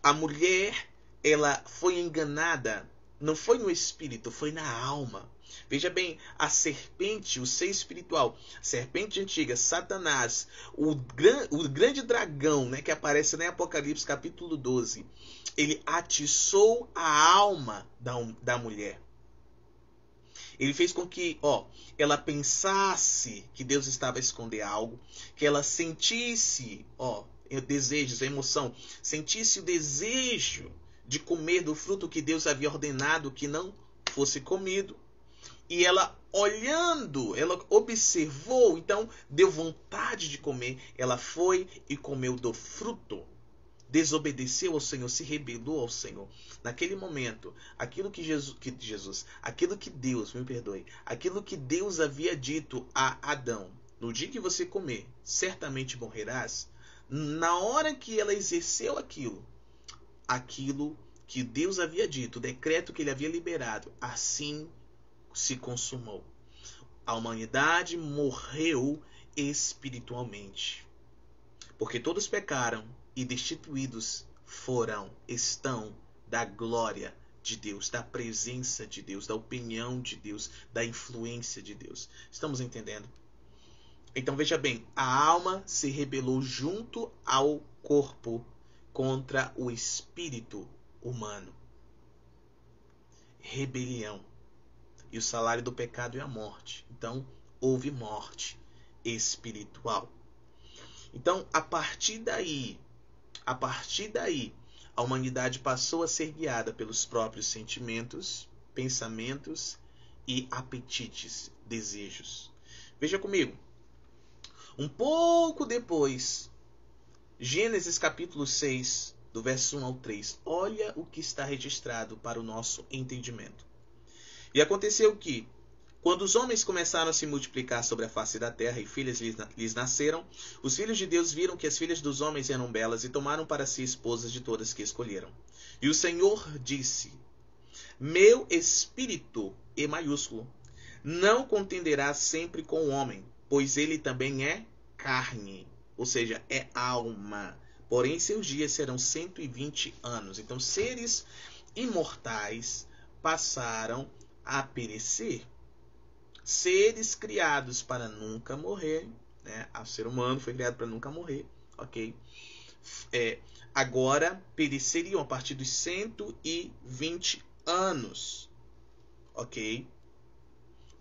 Speaker 1: a mulher, ela foi enganada, não foi no espírito, foi na alma. Veja bem, a serpente, o ser espiritual, a serpente antiga, Satanás, o grande dragão, né, que aparece em Apocalipse capítulo 12, ele atiçou a alma da mulher. Ele fez com que, ela pensasse que Deus estava a esconder algo, que ela sentisse, desejos, a emoção, sentisse o desejo de comer do fruto que Deus havia ordenado que não fosse comido. E ela, olhando, ela observou, então deu vontade de comer. Ela foi e comeu do fruto. Desobedeceu ao Senhor, se rebelou ao Senhor. Naquele momento, aquilo que Deus havia dito a Adão: no dia que você comer, certamente morrerás. Na hora que ela exerceu aquilo que Deus havia dito, o decreto que ele havia liberado, assim se consumou. A humanidade morreu espiritualmente, porque todos pecaram e destituídos estão da glória de Deus, da presença de Deus, da opinião de Deus, da influência de Deus. Estamos entendendo? Então veja bem, a alma se rebelou junto ao corpo contra o espírito humano. Rebelião. E o salário do pecado é a morte. Então houve morte espiritual. Então, a partir daí, a humanidade passou a ser guiada pelos próprios sentimentos, pensamentos e apetites, desejos. Veja comigo. Um pouco depois, Gênesis capítulo 6, do verso 1 ao 3. Olha o que está registrado para o nosso entendimento. E aconteceu que, quando os homens começaram a se multiplicar sobre a face da terra e filhas lhes nasceram, os filhos de Deus viram que as filhas dos homens eram belas e tomaram para si esposas de todas que escolheram. E o Senhor disse: meu espírito, E maiúsculo, não contenderá sempre com o homem, pois ele também é carne, ou seja, é alma. Porém, seus dias serão 120 anos. Então, seres imortais passaram a perecer. Seres criados para nunca morrer, né? O ser humano foi criado para nunca morrer, ok? Agora pereceriam a partir dos 120 anos, ok?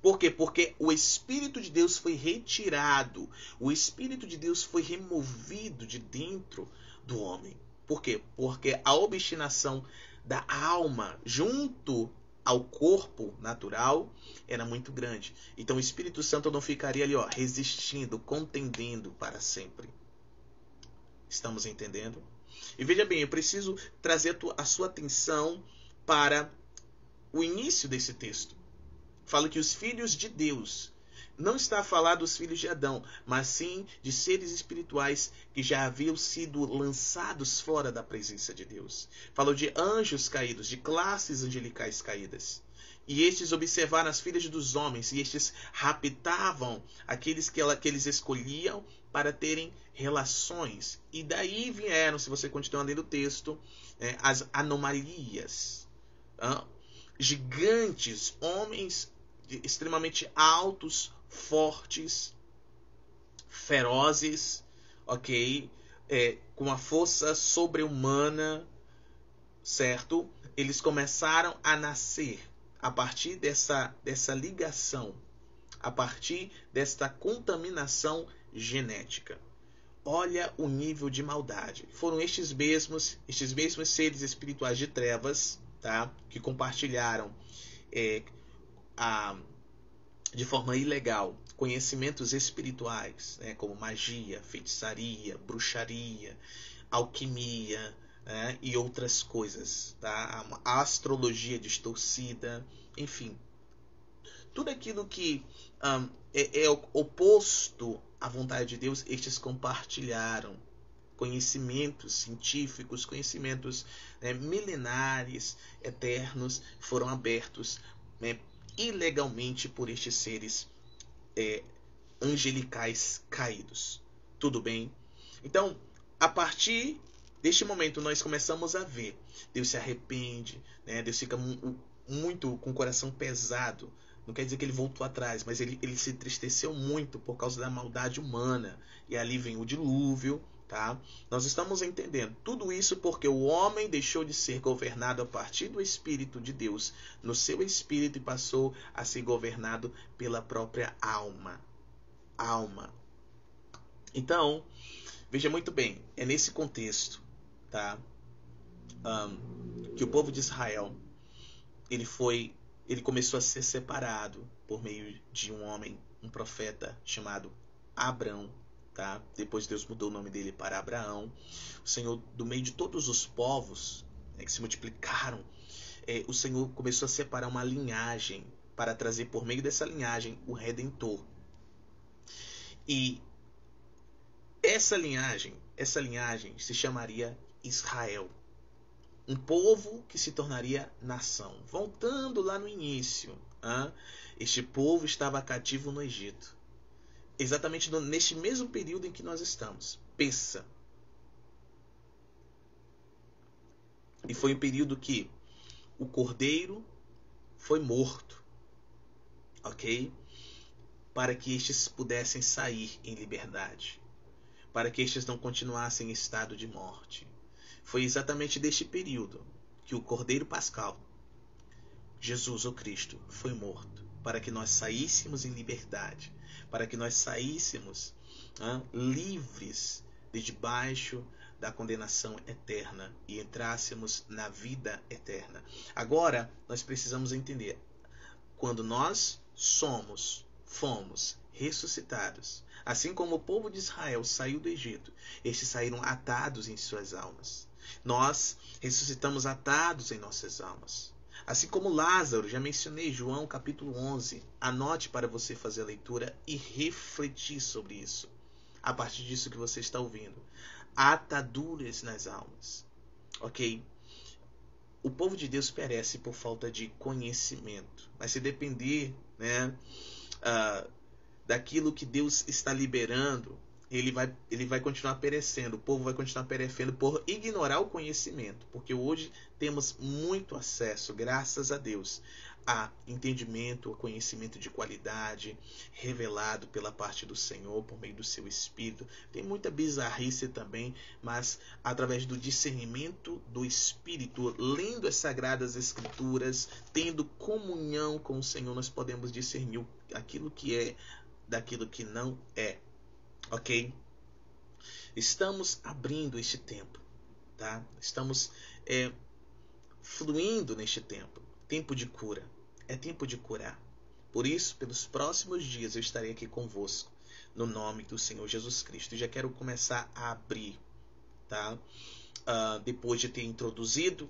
Speaker 1: Por quê? Porque o Espírito de Deus foi retirado, o Espírito de Deus foi removido de dentro do homem. Por quê? Porque a obstinação da alma junto ao corpo natural era muito grande. Então o Espírito Santo não ficaria ali, resistindo, contendendo para sempre. Estamos entendendo? E veja bem, eu preciso trazer a sua atenção para o início desse texto. Fala que os filhos de Deus, não está a falar dos filhos de Adão, mas sim de seres espirituais que já haviam sido lançados fora da presença de Deus. Falou de anjos caídos, de classes angelicais caídas. E estes observaram as filhas dos homens, e estes raptavam aqueles que eles escolhiam para terem relações. E daí vieram, se você continuar lendo o texto, as anomalias. Gigantes, homens extremamente altos, fortes, ferozes, ok? Com a força sobre-humana, certo? Eles começaram a nascer a partir dessa ligação, a partir desta contaminação genética. Olha o nível de maldade. Foram estes mesmos seres espirituais de trevas, tá? Que compartilharam de forma ilegal conhecimentos espirituais, como magia, feitiçaria, bruxaria, alquimia, e outras coisas, tá? A astrologia distorcida, enfim, tudo aquilo que é oposto à vontade de Deus, estes compartilharam. Conhecimentos científicos, conhecimentos milenares, eternos, foram abertos ilegalmente por estes seres angelicais caídos. Tudo bem? Então, a partir deste momento, nós começamos a ver. Deus se arrepende, Deus fica muito com o coração pesado, Não quer dizer que ele voltou atrás, mas ele se entristeceu muito por causa da maldade humana. E ali vem o dilúvio, tá? Nós estamos entendendo tudo isso porque o homem deixou de ser governado a partir do Espírito de Deus no seu espírito e passou a ser governado pela própria alma. Então, veja muito bem, é nesse contexto, tá? Que o povo de Israel ele começou a ser separado por meio de um homem, um profeta chamado Abrão, tá? Depois Deus mudou o nome dele para Abraão. O Senhor, do meio de todos os povos, que se multiplicaram, o Senhor começou a separar uma linhagem para trazer por meio dessa linhagem o Redentor. E essa linhagem se chamaria Israel. Um povo que se tornaria nação. Voltando lá no início, este povo estava cativo no Egito. Exatamente neste mesmo período em que nós estamos. Peça. E foi um período que o cordeiro foi morto. Ok? Para que estes pudessem sair em liberdade. Para que estes não continuassem em estado de morte. Foi exatamente deste período que o Cordeiro Pascal, Jesus o Cristo, foi morto, para que nós saíssemos em liberdade, para que nós saíssemos livres de debaixo da condenação eterna e entrássemos na vida eterna. Agora, nós precisamos entender, quando nós fomos ressuscitados, assim como o povo de Israel saiu do Egito, estes saíram atados em suas almas. Nós ressuscitamos atados em nossas almas. Assim como Lázaro, já mencionei João capítulo 11. Anote para você fazer a leitura e refletir sobre isso. A partir disso que você está ouvindo. Ataduras nas almas. Ok? O povo de Deus perece por falta de conhecimento. Mas se depender, daquilo que Deus está liberando, ele vai continuar perecendo. O povo vai continuar perecendo por ignorar o conhecimento. Porque hoje temos muito acesso, graças a Deus, a entendimento, a conhecimento de qualidade, revelado pela parte do Senhor, por meio do seu Espírito. Tem muita bizarrice também, mas através do discernimento do Espírito, lendo as Sagradas Escrituras, tendo comunhão com o Senhor, nós podemos discernir aquilo que é daquilo que não é. Ok? Estamos abrindo este tempo, tá? Estamos fluindo neste tempo. Tempo de cura. É tempo de curar. Por isso, pelos próximos dias eu estarei aqui convosco, no nome do Senhor Jesus Cristo. E já quero começar a abrir, tá? Depois de ter introduzido,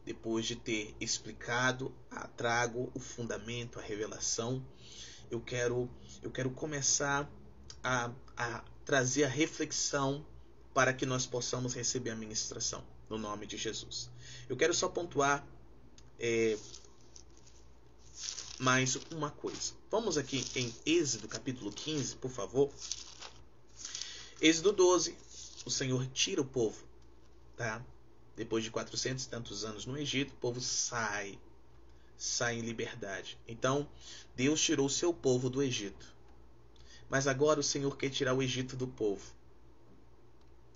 Speaker 1: depois de ter explicado, trago o fundamento, a revelação. Eu quero começar a trazer a reflexão para que nós possamos receber a ministração, no nome de Jesus. Eu quero só pontuar mais uma coisa. Vamos aqui em Êxodo capítulo 15, por favor. Êxodo 12, o Senhor tira o povo, tá? Depois de 400 e tantos anos no Egito, o povo sai em liberdade. Então, Deus tirou o seu povo do Egito. Mas agora o Senhor quer tirar o Egito do povo.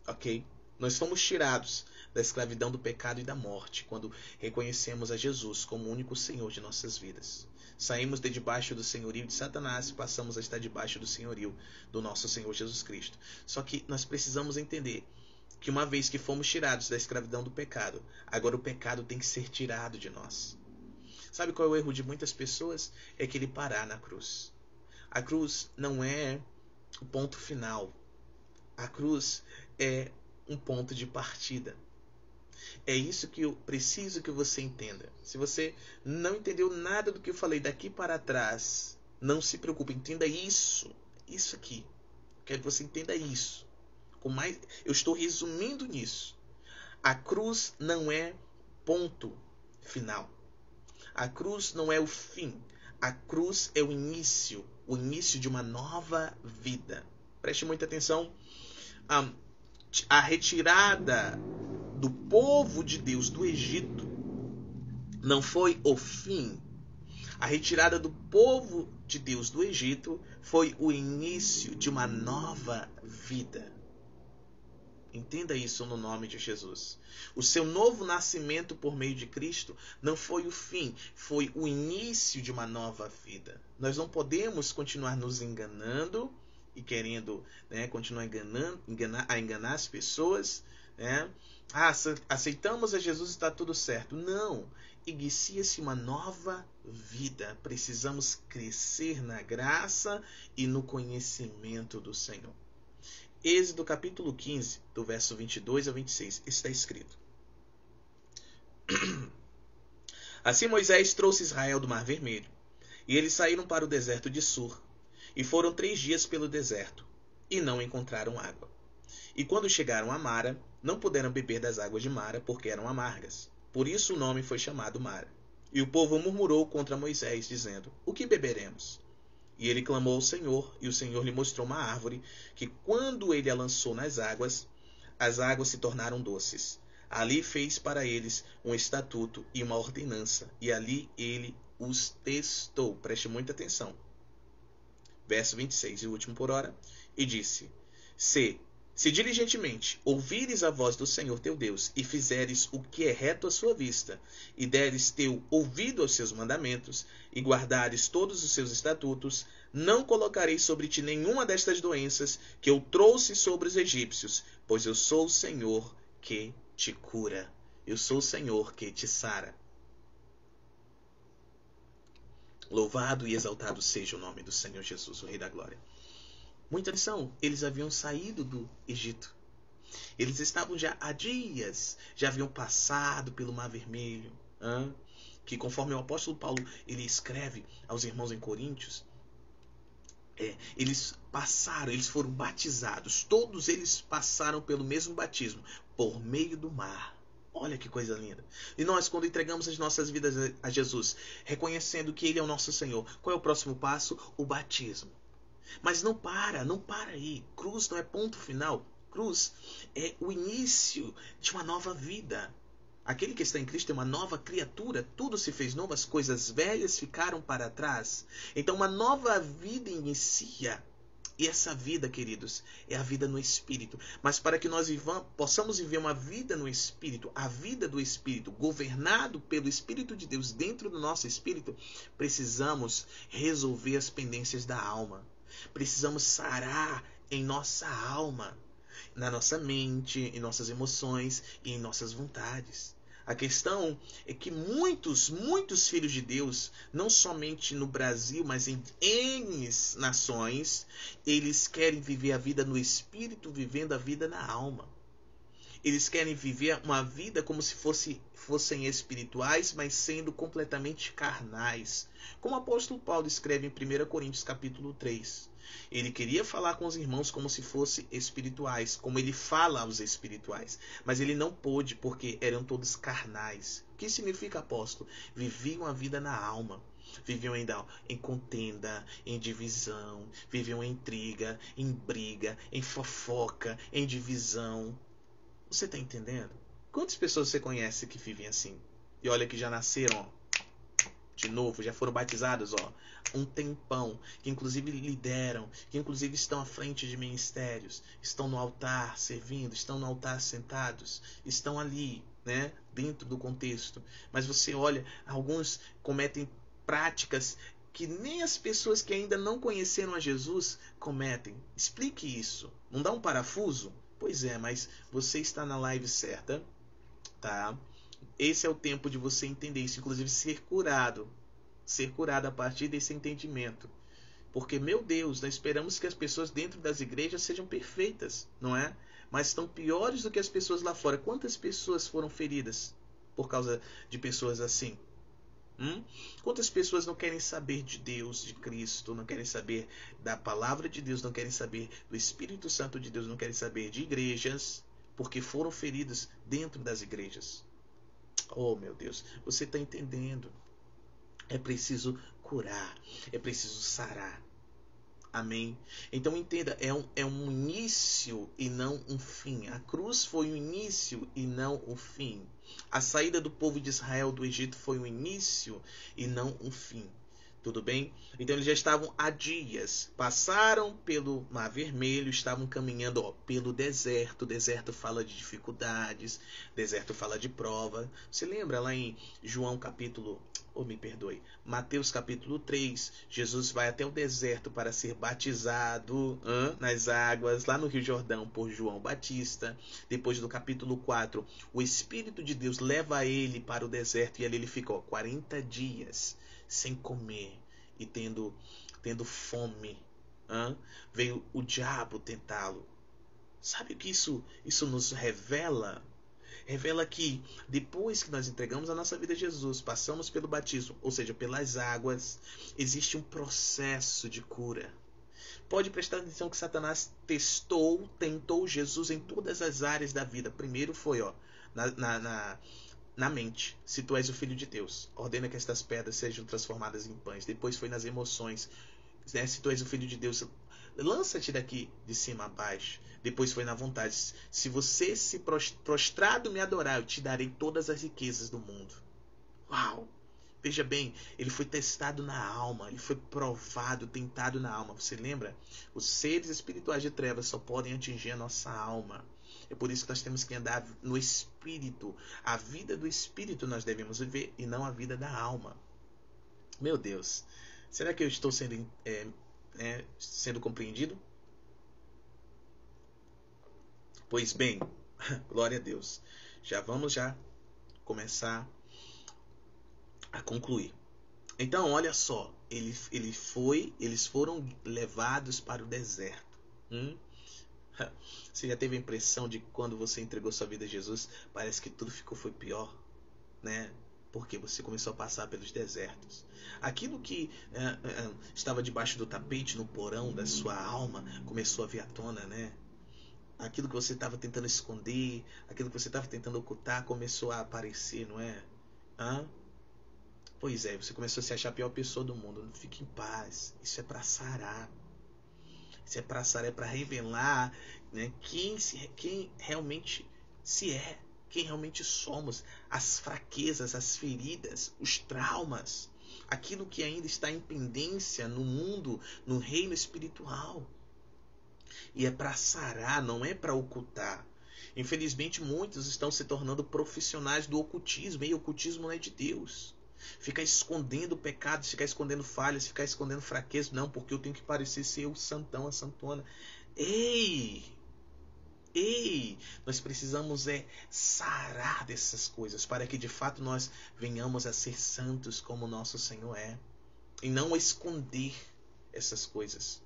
Speaker 1: Ok? Nós fomos tirados da escravidão do pecado e da morte quando reconhecemos a Jesus como o único Senhor de nossas vidas. Saímos de debaixo do senhorio de Satanás e passamos a estar debaixo do senhorio do nosso Senhor Jesus Cristo. Só que nós precisamos entender que uma vez que fomos tirados da escravidão do pecado, agora o pecado tem que ser tirado de nós. Sabe qual é o erro de muitas pessoas? É que ele parar na cruz. A cruz não é o ponto final. A cruz é um ponto de partida. É isso que eu preciso que você entenda. Se você não entendeu nada do que eu falei daqui para trás, não se preocupe, entenda isso. Isso aqui. Quero que você entenda isso. Eu estou resumindo nisso. A cruz não é ponto final. A cruz não é o fim. A cruz é o início de uma nova vida. Preste muita atenção. A retirada do povo de Deus do Egito não foi o fim. A retirada do povo de Deus do Egito foi o início de uma nova vida. Entenda isso no nome de Jesus. O seu novo nascimento por meio de Cristo não foi o fim, foi o início de uma nova vida. Nós não podemos continuar nos enganando e querendo, continuar a enganar as pessoas. Aceitamos a Jesus e está tudo certo. Não. Inicia-se uma nova vida. Precisamos crescer na graça e no conhecimento do Senhor. Êxodo capítulo 15, do verso 22 a 26, está escrito: Assim Moisés trouxe Israel do Mar Vermelho, e eles saíram para o deserto de Sur, e foram 3 dias pelo deserto, e não encontraram água. E quando chegaram a Mara, não puderam beber das águas de Mara, porque eram amargas. Por isso o nome foi chamado Mara. E o povo murmurou contra Moisés, dizendo: O que beberemos? E ele clamou ao Senhor, e o Senhor lhe mostrou uma árvore, que quando ele a lançou nas águas, as águas se tornaram doces. Ali fez para eles um estatuto e uma ordenança, e ali ele os testou. Preste muita atenção. Verso 26, e o último por hora. E disse: Se diligentemente ouvires a voz do Senhor teu Deus, e fizeres o que é reto à sua vista, e deres teu ouvido aos seus mandamentos, e guardares todos os seus estatutos, não colocarei sobre ti nenhuma destas doenças que eu trouxe sobre os egípcios, pois eu sou o Senhor que te cura. Eu sou o Senhor que te sara. Louvado e exaltado seja o nome do Senhor Jesus, o Rei da Glória. Muita atenção, eles haviam saído do Egito. Eles estavam já há dias, já haviam passado pelo Mar Vermelho, que conforme o apóstolo Paulo ele escreve aos irmãos em Coríntios, eles foram batizados, todos eles passaram pelo mesmo batismo, por meio do mar. Olha que coisa linda. E nós, quando entregamos as nossas vidas a Jesus, reconhecendo que Ele é o nosso Senhor, qual é o próximo passo? O batismo. Mas não para aí. Cruz não é ponto final. Cruz é o início de uma nova vida. Aquele que está em Cristo é uma nova criatura. Tudo se fez novo, as coisas velhas ficaram para trás. Então uma nova vida inicia. E essa vida, queridos, é a vida no Espírito. Mas para que nós possamos viver uma vida no Espírito, a vida do Espírito, governado pelo Espírito de Deus dentro do nosso Espírito, precisamos resolver as pendências da alma. Precisamos sarar em nossa alma, na nossa mente, em nossas emoções e em nossas vontades. A questão é que muitos filhos de Deus, não somente no Brasil, mas em N nações, eles querem viver a vida no Espírito, vivendo a vida na alma. Eles querem viver uma vida como se fossem espirituais, mas sendo completamente carnais. Como o apóstolo Paulo escreve em 1 Coríntios capítulo 3. Ele queria falar com os irmãos como se fossem espirituais, como ele fala aos espirituais. Mas ele não pôde, porque eram todos carnais. O que significa, apóstolo? Viviam a vida na alma. Viviam ainda em contenda, em divisão. Viviam em intriga, em briga, em fofoca, em divisão. Você está entendendo? Quantas pessoas você conhece que vivem assim? E olha que já nasceram, de novo, já foram batizados, um tempão, que inclusive lideram, que inclusive estão à frente de ministérios, estão no altar servindo, estão no altar sentados, estão ali, dentro do contexto. Mas você olha, alguns cometem práticas que nem as pessoas que ainda não conheceram a Jesus cometem. Explique isso. Não dá um parafuso? Pois é, mas você está na live certa, tá? Esse é o tempo de você entender isso, inclusive ser curado a partir desse entendimento. Porque, meu Deus, nós esperamos que as pessoas dentro das igrejas sejam perfeitas, não é? Mas estão piores do que as pessoas lá fora. Quantas pessoas foram feridas por causa de pessoas assim? Quantas pessoas não querem saber de Deus, de Cristo, não querem saber da palavra de Deus, não querem saber do Espírito Santo de Deus, não querem saber de igrejas, porque foram feridas dentro das igrejas? Oh, meu Deus, você está entendendo? É preciso curar, é preciso sarar. Amém? Então entenda, é um início e não um fim. A cruz foi um início e não um fim. A saída do povo de Israel do Egito foi um início e não um fim. Tudo bem? Então eles já estavam há dias, passaram pelo Mar Vermelho, estavam caminhando pelo deserto. O deserto fala de dificuldades, deserto fala de prova. Você lembra lá em João capítulo, me perdoe, Mateus capítulo 3, Jesus vai até o deserto para ser batizado nas águas, lá no Rio Jordão, por João Batista. Depois do capítulo 4, o Espírito de Deus leva ele para o deserto e ali ele ficou 40 dias sem comer e tendo fome. Veio o diabo tentá-lo. Sabe o que isso nos revela? Revela que depois que nós entregamos a nossa vida a Jesus, passamos pelo batismo, ou seja, pelas águas, existe um processo de cura. Pode prestar atenção que Satanás tentou Jesus em todas as áreas da vida. Primeiro foi na mente, se tu és o Filho de Deus, ordena que estas pedras sejam transformadas em pães. Depois foi nas emoções, né? Se tu és o Filho de Deus, lança-te daqui de cima a baixo. Depois foi na vontade, se você se prostrado me adorar, eu te darei todas as riquezas do mundo. Uau! Veja bem, ele foi testado na alma, ele foi provado, tentado na alma. Você lembra? Os seres espirituais de trevas só podem atingir a nossa alma. É por isso que nós temos que andar no Espírito. A vida do Espírito nós devemos viver e não a vida da alma. Meu Deus, será que eu estou sendo compreendido? Pois bem, glória a Deus. Vamos começar a concluir. Então, olha só, eles foram levados para o deserto. Você já teve a impressão de que quando você entregou sua vida a Jesus, parece que tudo foi pior, né? Porque você começou a passar pelos desertos. Aquilo que estava debaixo do tapete, no porão da sua alma, começou a vir à tona, né? Aquilo que você estava tentando esconder, aquilo que você estava tentando ocultar, começou a aparecer, não é? Pois é, você começou a se achar a pior pessoa do mundo. Fique em paz. Isso é para sarar. Isso é para sarar, é para revelar, né, quem realmente quem realmente somos, as fraquezas, as feridas, os traumas, aquilo que ainda está em pendência no mundo, no reino espiritual. E é para sarar, não é para ocultar. Infelizmente, muitos estão se tornando profissionais do ocultismo, e o ocultismo não é de Deus. Ficar escondendo pecados, ficar escondendo falhas, ficar escondendo fraquezas. Não, porque eu tenho que parecer ser o santão, a santona. Ei! Nós precisamos sarar dessas coisas, para que de fato nós venhamos a ser santos como nosso Senhor é. E não esconder essas coisas.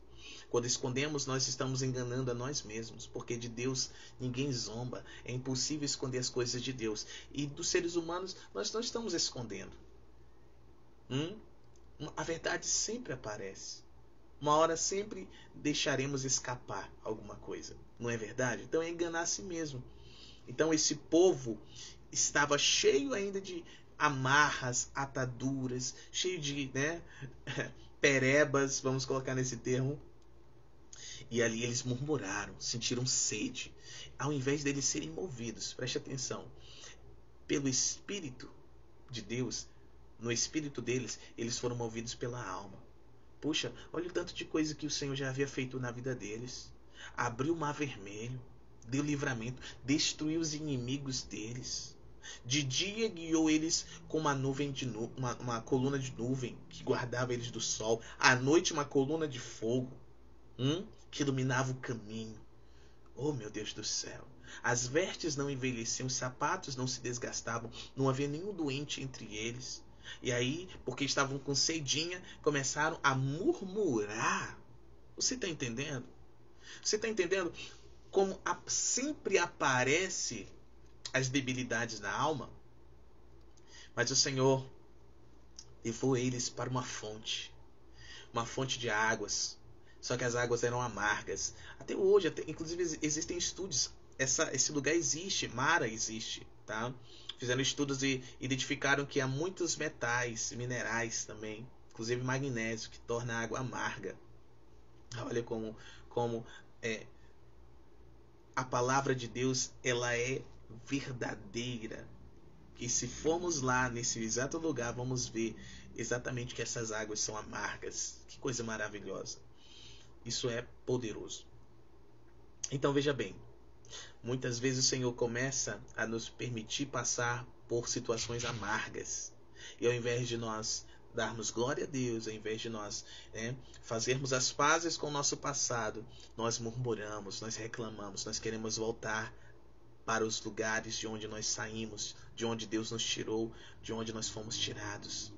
Speaker 1: Quando escondemos, nós estamos enganando a nós mesmos, porque de Deus ninguém zomba. É impossível esconder as coisas de Deus. E dos seres humanos, nós não estamos escondendo. A verdade sempre aparece. Uma hora sempre deixaremos escapar alguma coisa. Não é verdade? Então é enganar a si mesmo. Então esse povo estava cheio ainda de amarras, ataduras, cheio de perebas, vamos colocar nesse termo. E ali eles murmuraram, sentiram sede. Ao invés deles serem movidos, preste atenção, pelo Espírito de Deus, no espírito deles, eles foram movidos pela alma. Puxa, olha o tanto de coisa que o Senhor já havia feito na vida deles. Abriu o Mar Vermelho, deu livramento, destruiu os inimigos deles. De dia guiou eles com uma coluna de nuvem que guardava eles do sol. À noite uma coluna de fogo que iluminava o caminho. Oh, meu Deus do céu. As vestes não envelheciam, os sapatos não se desgastavam, não havia nenhum doente entre eles. E aí, porque estavam com sedinha, começaram a murmurar. Você está entendendo? Você está entendendo como sempre aparece as debilidades na alma? Mas o Senhor levou eles para uma fonte de águas. Só que as águas eram amargas. Até hoje, inclusive existem estudos. Esse lugar existe, Mara existe, tá? Fizeram estudos e identificaram que há muitos metais, minerais também, inclusive magnésio, que torna a água amarga. Olha como a palavra de Deus, ela é verdadeira. que se formos lá nesse exato lugar, vamos ver exatamente que essas águas são amargas. Que coisa maravilhosa. Isso é poderoso. Então veja bem, muitas vezes o Senhor começa a nos permitir passar por situações amargas. E ao invés de nós darmos glória a Deus, ao invés de nós fazermos as pazes com o nosso passado, nós murmuramos, nós reclamamos, nós queremos voltar para os lugares de onde nós saímos, de onde Deus nos tirou, de onde nós fomos tirados.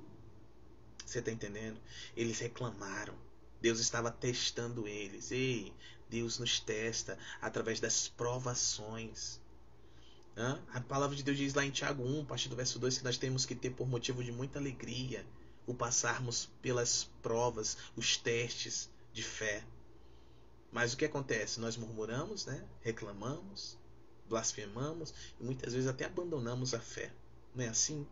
Speaker 1: Você está entendendo? Eles reclamaram. Deus estava testando eles. Ei, Deus nos testa através das provações. A palavra de Deus diz lá em Tiago 1, a partir do verso 2, que nós temos que ter por motivo de muita alegria o passarmos pelas provas, os testes de fé. Mas o que acontece? Nós murmuramos, reclamamos, blasfemamos e muitas vezes até abandonamos a fé. Não é assim?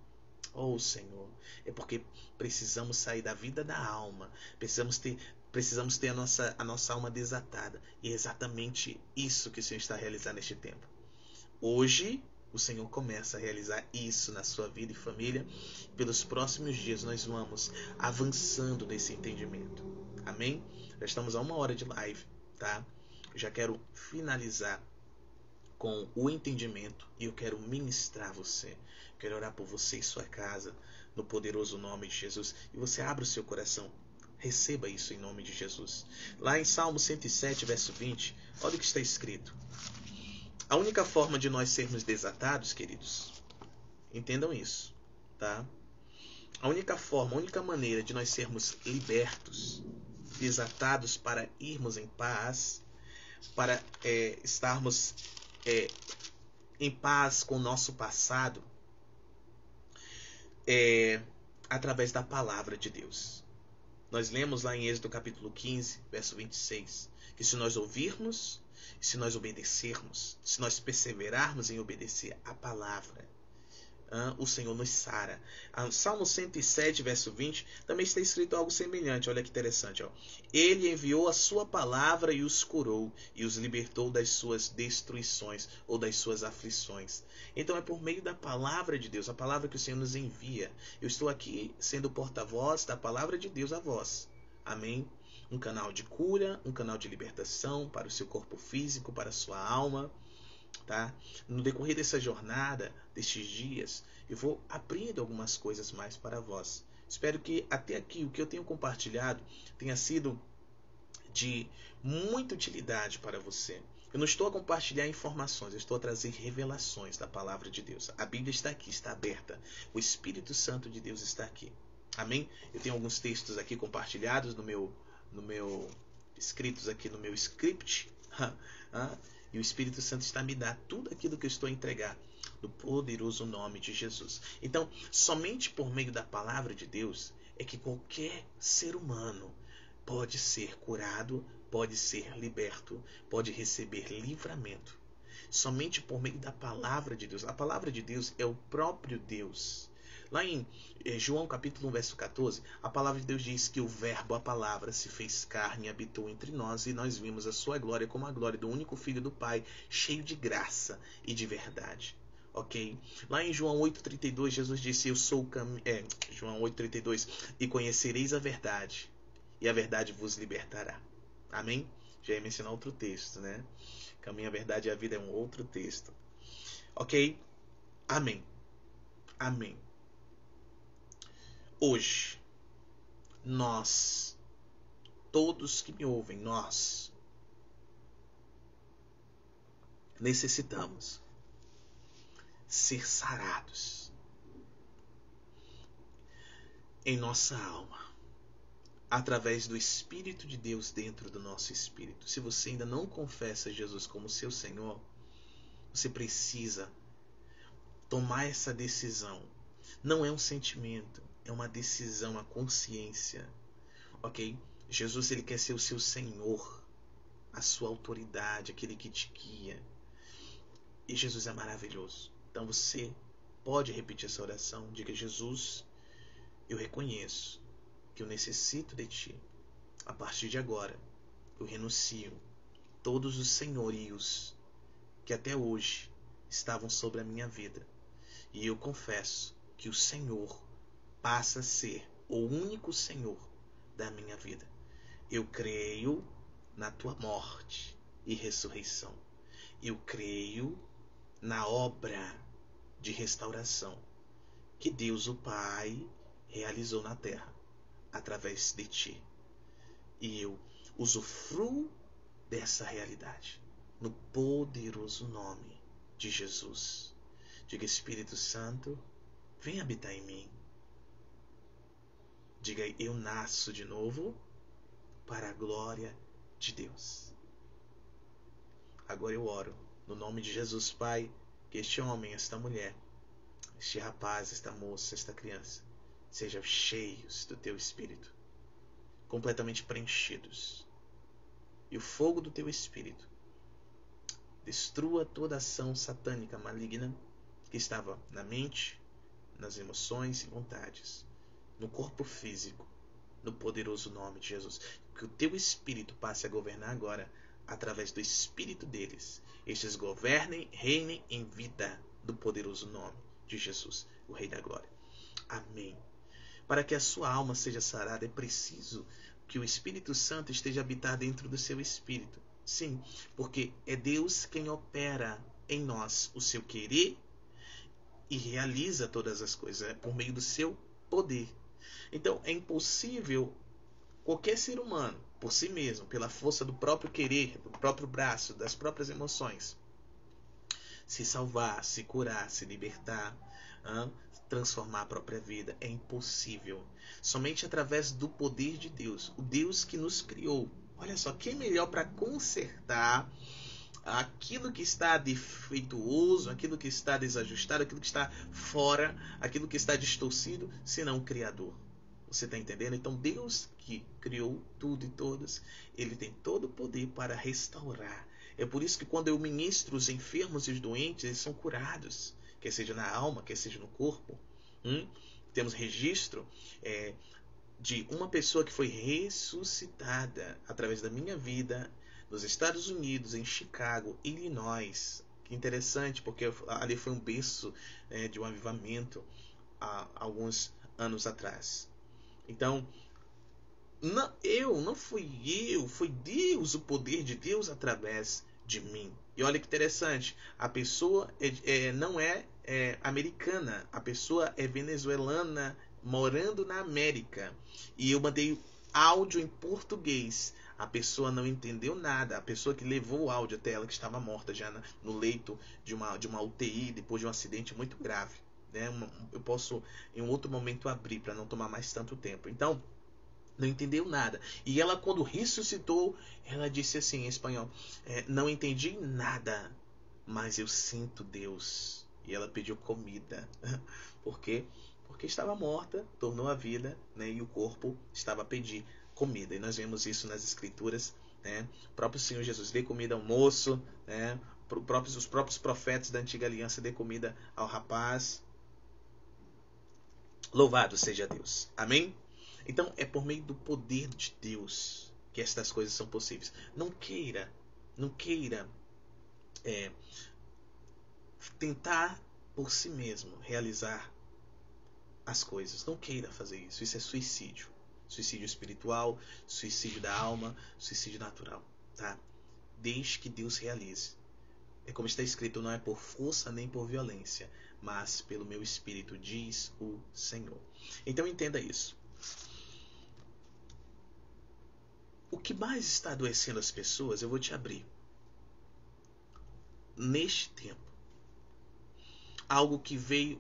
Speaker 1: Oh Senhor, é porque precisamos sair da vida da alma, precisamos ter a nossa alma desatada. E é exatamente isso que o Senhor está a realizar neste tempo. Hoje, o Senhor começa a realizar isso na sua vida e família. Pelos próximos dias nós vamos avançando nesse entendimento. Amém? Já estamos a 1 hora de live, tá? Eu já quero finalizar com o entendimento e eu quero ministrar você. Quero orar por você e sua casa, no poderoso nome de Jesus. E você abre o seu coração, receba isso em nome de Jesus. Lá em Salmo 107, verso 20, olha o que está escrito. A única forma de nós sermos desatados, queridos, entendam isso, tá? A única maneira de nós sermos libertos, desatados para irmos em paz, para estarmos em paz com o nosso passado, através da palavra de Deus. Nós lemos lá em Êxodo capítulo 15, verso 26, que se nós ouvirmos, se nós obedecermos, se nós perseverarmos em obedecer a palavra, o Senhor nos sara. Salmo 107, verso 20, também está escrito algo semelhante. Olha que interessante. Ele enviou a sua palavra e os curou, e os libertou das suas destruições ou das suas aflições. Então é por meio da palavra de Deus, a palavra que o Senhor nos envia. Eu estou aqui sendo porta-voz da palavra de Deus a vós. Amém? Um canal de cura, um canal de libertação para o seu corpo físico, para a sua alma. Tá? No decorrer dessa jornada, destes dias, eu vou abrindo algumas coisas mais para vós. Espero que até aqui o que eu tenho compartilhado tenha sido de muita utilidade para você. Eu não estou a compartilhar informações, eu estou a trazer revelações da palavra de Deus. A Bíblia está aqui, está aberta. O Espírito Santo de Deus está aqui. Amém? Eu tenho alguns textos aqui compartilhados no meu escritos aqui no meu script. E o Espírito Santo está a me dar tudo aquilo que eu estou a entregar no poderoso nome de Jesus. Então, somente por meio da palavra de Deus é que qualquer ser humano pode ser curado, pode ser liberto, pode receber livramento. Somente por meio da palavra de Deus. A palavra de Deus é o próprio Deus. Lá em João capítulo 1, verso 14, a palavra de Deus diz que o verbo, a palavra, se fez carne e habitou entre nós, e nós vimos a sua glória como a glória do único Filho do Pai, cheio de graça e de verdade. Ok? Lá em João 8,32, Jesus disse, eu sou o caminho... João 8,32, e conhecereis a verdade, e a verdade vos libertará. Amém? Já ia mencionar outro texto, né? Caminho, a verdade e a vida é um outro texto. Ok? Amém. Amém. Hoje, nós, todos que me ouvem, nós necessitamos ser sarados em nossa alma, através do Espírito de Deus dentro do nosso espírito. Se você ainda não confessa Jesus como seu Senhor, você precisa tomar essa decisão. Não é um sentimento, é uma decisão, uma consciência. Ok? Jesus, ele quer ser o seu Senhor, a sua autoridade, aquele que te guia. E Jesus é maravilhoso. Então você pode repetir essa oração. Diga, Jesus, eu reconheço que eu necessito de ti. A partir de agora, eu renuncio todos os senhorios que até hoje estavam sobre a minha vida. E eu confesso que o Senhor passa a ser o único Senhor da minha vida. Eu creio na tua morte e ressurreição. Eu creio na obra de restauração que Deus o Pai realizou na terra através de ti. E eu usufruo dessa realidade no poderoso nome de Jesus. Diga: Espírito Santo, vem habitar em mim. Diga: eu nasço de novo para a glória de Deus. Agora eu oro no nome de Jesus, Pai, que este homem, esta mulher, este rapaz, esta moça, esta criança, sejam cheios do teu Espírito, completamente preenchidos. E o fogo do teu Espírito destrua toda ação satânica maligna que estava na mente, nas emoções e vontades, no corpo físico, no poderoso nome de Jesus. Que o teu Espírito passe a governar agora, através do Espírito deles. Estes governem, reinem em vida, do poderoso nome de Jesus, o Rei da Glória. Amém. Para que a sua alma seja sarada, é preciso que o Espírito Santo esteja a habitar dentro do seu espírito. Sim, porque é Deus quem opera em nós o seu querer e realiza todas as coisas por meio do seu poder. Então é impossível qualquer ser humano, por si mesmo, pela força do próprio querer, do próprio braço, das próprias emoções, se salvar, se curar, se libertar, transformar a própria vida. É impossível. Somente através do poder de Deus, o Deus que nos criou. Olha só, quem melhor para consertar aquilo que está defeituoso, aquilo que está desajustado, aquilo que está fora, aquilo que está distorcido, senão o Criador. Você está entendendo? Então Deus que criou tudo e todos, Ele tem todo o poder para restaurar. É por isso que quando eu ministro os enfermos e os doentes, eles são curados, quer seja na alma, quer seja no corpo. Temos registro de uma pessoa que foi ressuscitada através da minha vida nos Estados Unidos, em Chicago, Illinois. Que interessante, porque ali foi um berço de um avivamento há alguns anos atrás. Então, não fui eu, foi Deus, o poder de Deus através de mim. E olha que interessante, a pessoa não é americana, a pessoa é venezuelana, morando na América. E eu mandei áudio em português. A pessoa não entendeu nada. A pessoa que levou o áudio até ela, que estava morta já no leito de uma UTI, depois de um acidente muito grave. Eu posso em um outro momento abrir para não tomar mais tanto tempo. Então, não entendeu nada. E ela, quando ressuscitou, ela disse assim em espanhol: não entendi nada, mas eu sinto Deus. E ela pediu comida. Por quê? Porque estava morta, tornou a vida, e o corpo estava a pedir comida. E nós vemos isso nas Escrituras. O próprio Senhor Jesus dê comida ao moço, os próprios profetas da antiga aliança dê comida ao rapaz. Louvado seja Deus. Amém? Então é por meio do poder de Deus que estas coisas são possíveis. Não queira tentar por si mesmo realizar as coisas. Não queira fazer isso. Isso é suicídio. Suicídio espiritual, suicídio da alma, suicídio natural. Tá? Deixe que Deus realize. É como está escrito: não é por força nem por violência, mas pelo meu Espírito, diz o Senhor. Então entenda isso. O que mais está adoecendo as pessoas, eu vou te abrir. Neste tempo, algo que veio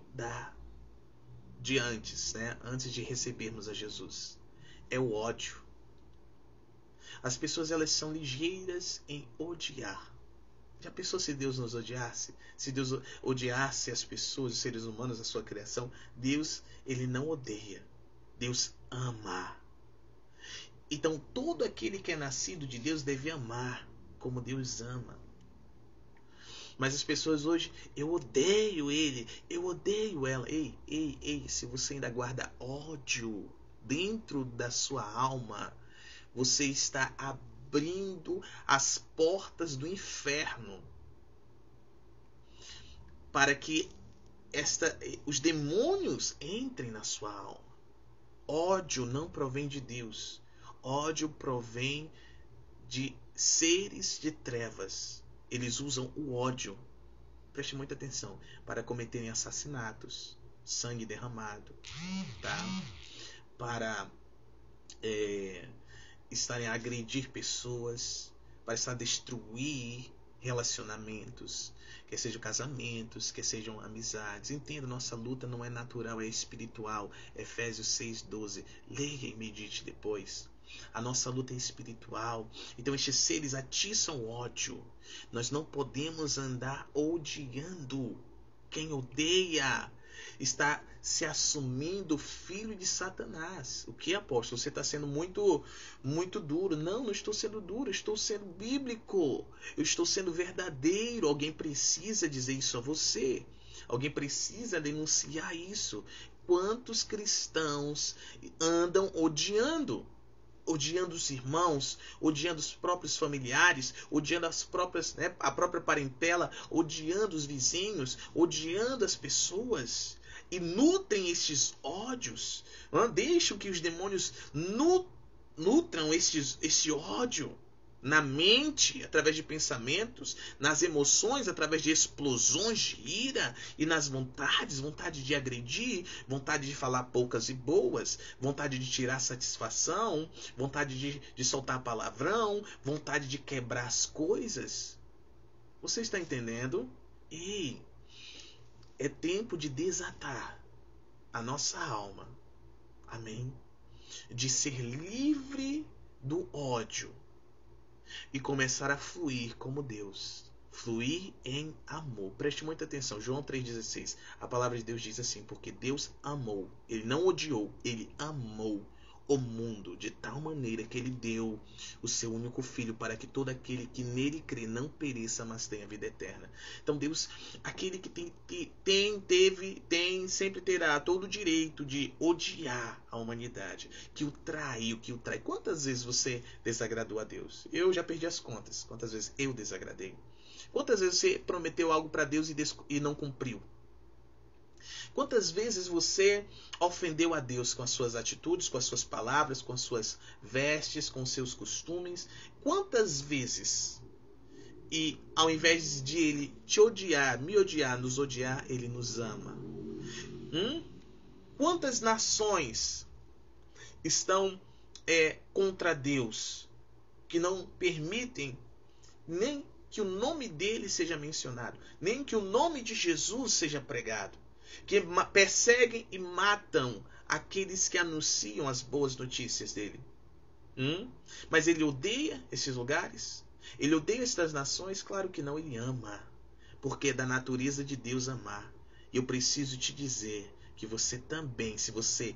Speaker 1: de antes, antes de recebermos a Jesus, é o ódio. As pessoas, elas são ligeiras em odiar. Já pensou se Deus nos odiasse? Se Deus odiasse as pessoas, os seres humanos, a sua criação? Deus, Ele não odeia. Deus ama. Então, todo aquele que é nascido de Deus deve amar como Deus ama. Mas as pessoas hoje: eu odeio ele, eu odeio ela. Ei, se você ainda guarda ódio dentro da sua alma, você está abrindo as portas do inferno para que os demônios entrem na sua alma. Ódio não provém de Deus. Ódio provém de seres de trevas. Eles usam o ódio, preste muita atenção, para cometerem assassinatos, sangue derramado, tá? Para estarem a agredir pessoas, para estar a destruir relacionamentos, quer sejam casamentos, quer sejam amizades. Entenda, nossa luta não é natural, é espiritual. Efésios 6:12. Leia e medite depois. A nossa luta é espiritual. Então estes seres atiçam ódio. Nós não podemos andar odiando. Quem odeia está se assumindo filho de Satanás. O que, apóstolo? Você está sendo muito duro. Não estou sendo duro. Estou sendo bíblico. Eu estou sendo verdadeiro. Alguém precisa dizer isso a você. Alguém precisa denunciar isso. Quantos cristãos andam odiando? Odiando os irmãos, odiando os próprios familiares, odiando a própria parentela, odiando os vizinhos, odiando as pessoas, e nutrem estes ódios. Deixam que os demônios nutram esse ódio na mente, através de pensamentos, nas emoções, através de explosões de ira, e nas vontade de agredir, vontade de falar poucas e boas, vontade de tirar satisfação, vontade de soltar palavrão, vontade de quebrar as coisas. Você está entendendo? E é tempo de desatar a nossa alma, amém? De ser livre do ódio e começar a fluir como Deus. Fluir em amor. Preste muita atenção. João 3,16. A palavra de Deus diz assim: porque Deus amou. Ele não odiou. Ele amou o mundo de tal maneira que ele deu o seu único filho, para que todo aquele que nele crê não pereça, mas tenha vida eterna. Então Deus, aquele que sempre terá todo o direito de odiar a humanidade, que o trai. Quantas vezes você desagradou a Deus? Eu já perdi as contas. Quantas vezes eu desagradei? Quantas vezes você prometeu algo para Deus e não cumpriu? Quantas vezes você ofendeu a Deus com as suas atitudes, com as suas palavras, com as suas vestes, com os seus costumes? Quantas vezes, e ao invés de Ele te odiar, me odiar, nos odiar, Ele nos ama? Quantas nações estão contra Deus, que não permitem nem que o nome dele seja mencionado, nem que o nome de Jesus seja pregado, que perseguem e matam aqueles que anunciam as boas notícias dele? Mas ele odeia esses lugares? Ele odeia estas nações? Claro que não, ele ama, porque é da natureza de Deus amar. E eu preciso te dizer que você também, se você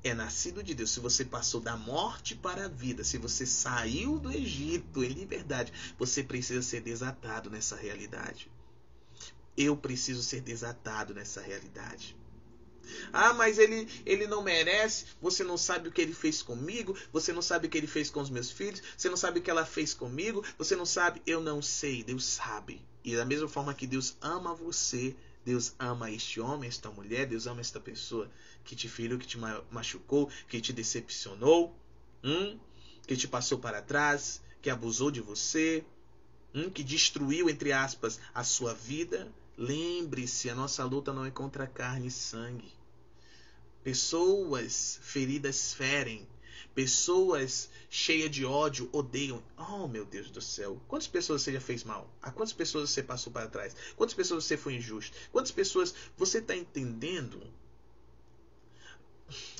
Speaker 1: é nascido de Deus, se você passou da morte para a vida, se você saiu do Egito em liberdade, você precisa ser desatado nessa realidade. Eu preciso ser desatado nessa realidade. Mas ele não merece. Você não sabe o que ele fez comigo. Você não sabe o que ele fez com os meus filhos. Você não sabe o que ela fez comigo. Você não sabe. Eu não sei. Deus sabe. E da mesma forma que Deus ama você, Deus ama este homem, esta mulher, Deus ama esta pessoa que te feriu, que te machucou, que te decepcionou, que te passou para trás, que abusou de você, que destruiu, entre aspas, a sua vida. Lembre-se, a nossa luta não é contra carne e sangue. Pessoas feridas ferem. Pessoas cheias de ódio odeiam. Oh, meu Deus do céu. Quantas pessoas você já fez mal? A quantas pessoas você passou para trás? Quantas pessoas você foi injusto? Quantas pessoas... Você está entendendo?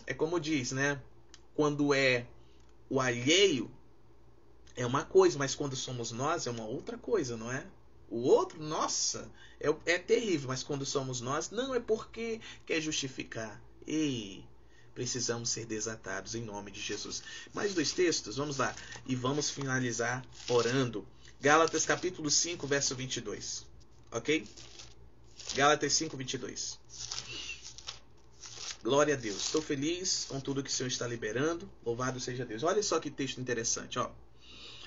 Speaker 1: É como diz, né? Quando é o alheio, é uma coisa. Mas quando somos nós, é uma outra coisa, não é? O outro, nossa, é terrível. Mas quando somos nós, não é porque quer justificar. Ei, precisamos ser desatados em nome de Jesus. Mais 2 textos, vamos lá. E vamos finalizar orando. Gálatas capítulo 5, verso 22. Ok? Gálatas 5, 22. Glória a Deus. Estou feliz com tudo que o Senhor está liberando. Louvado seja Deus. Olha só que texto interessante, ó.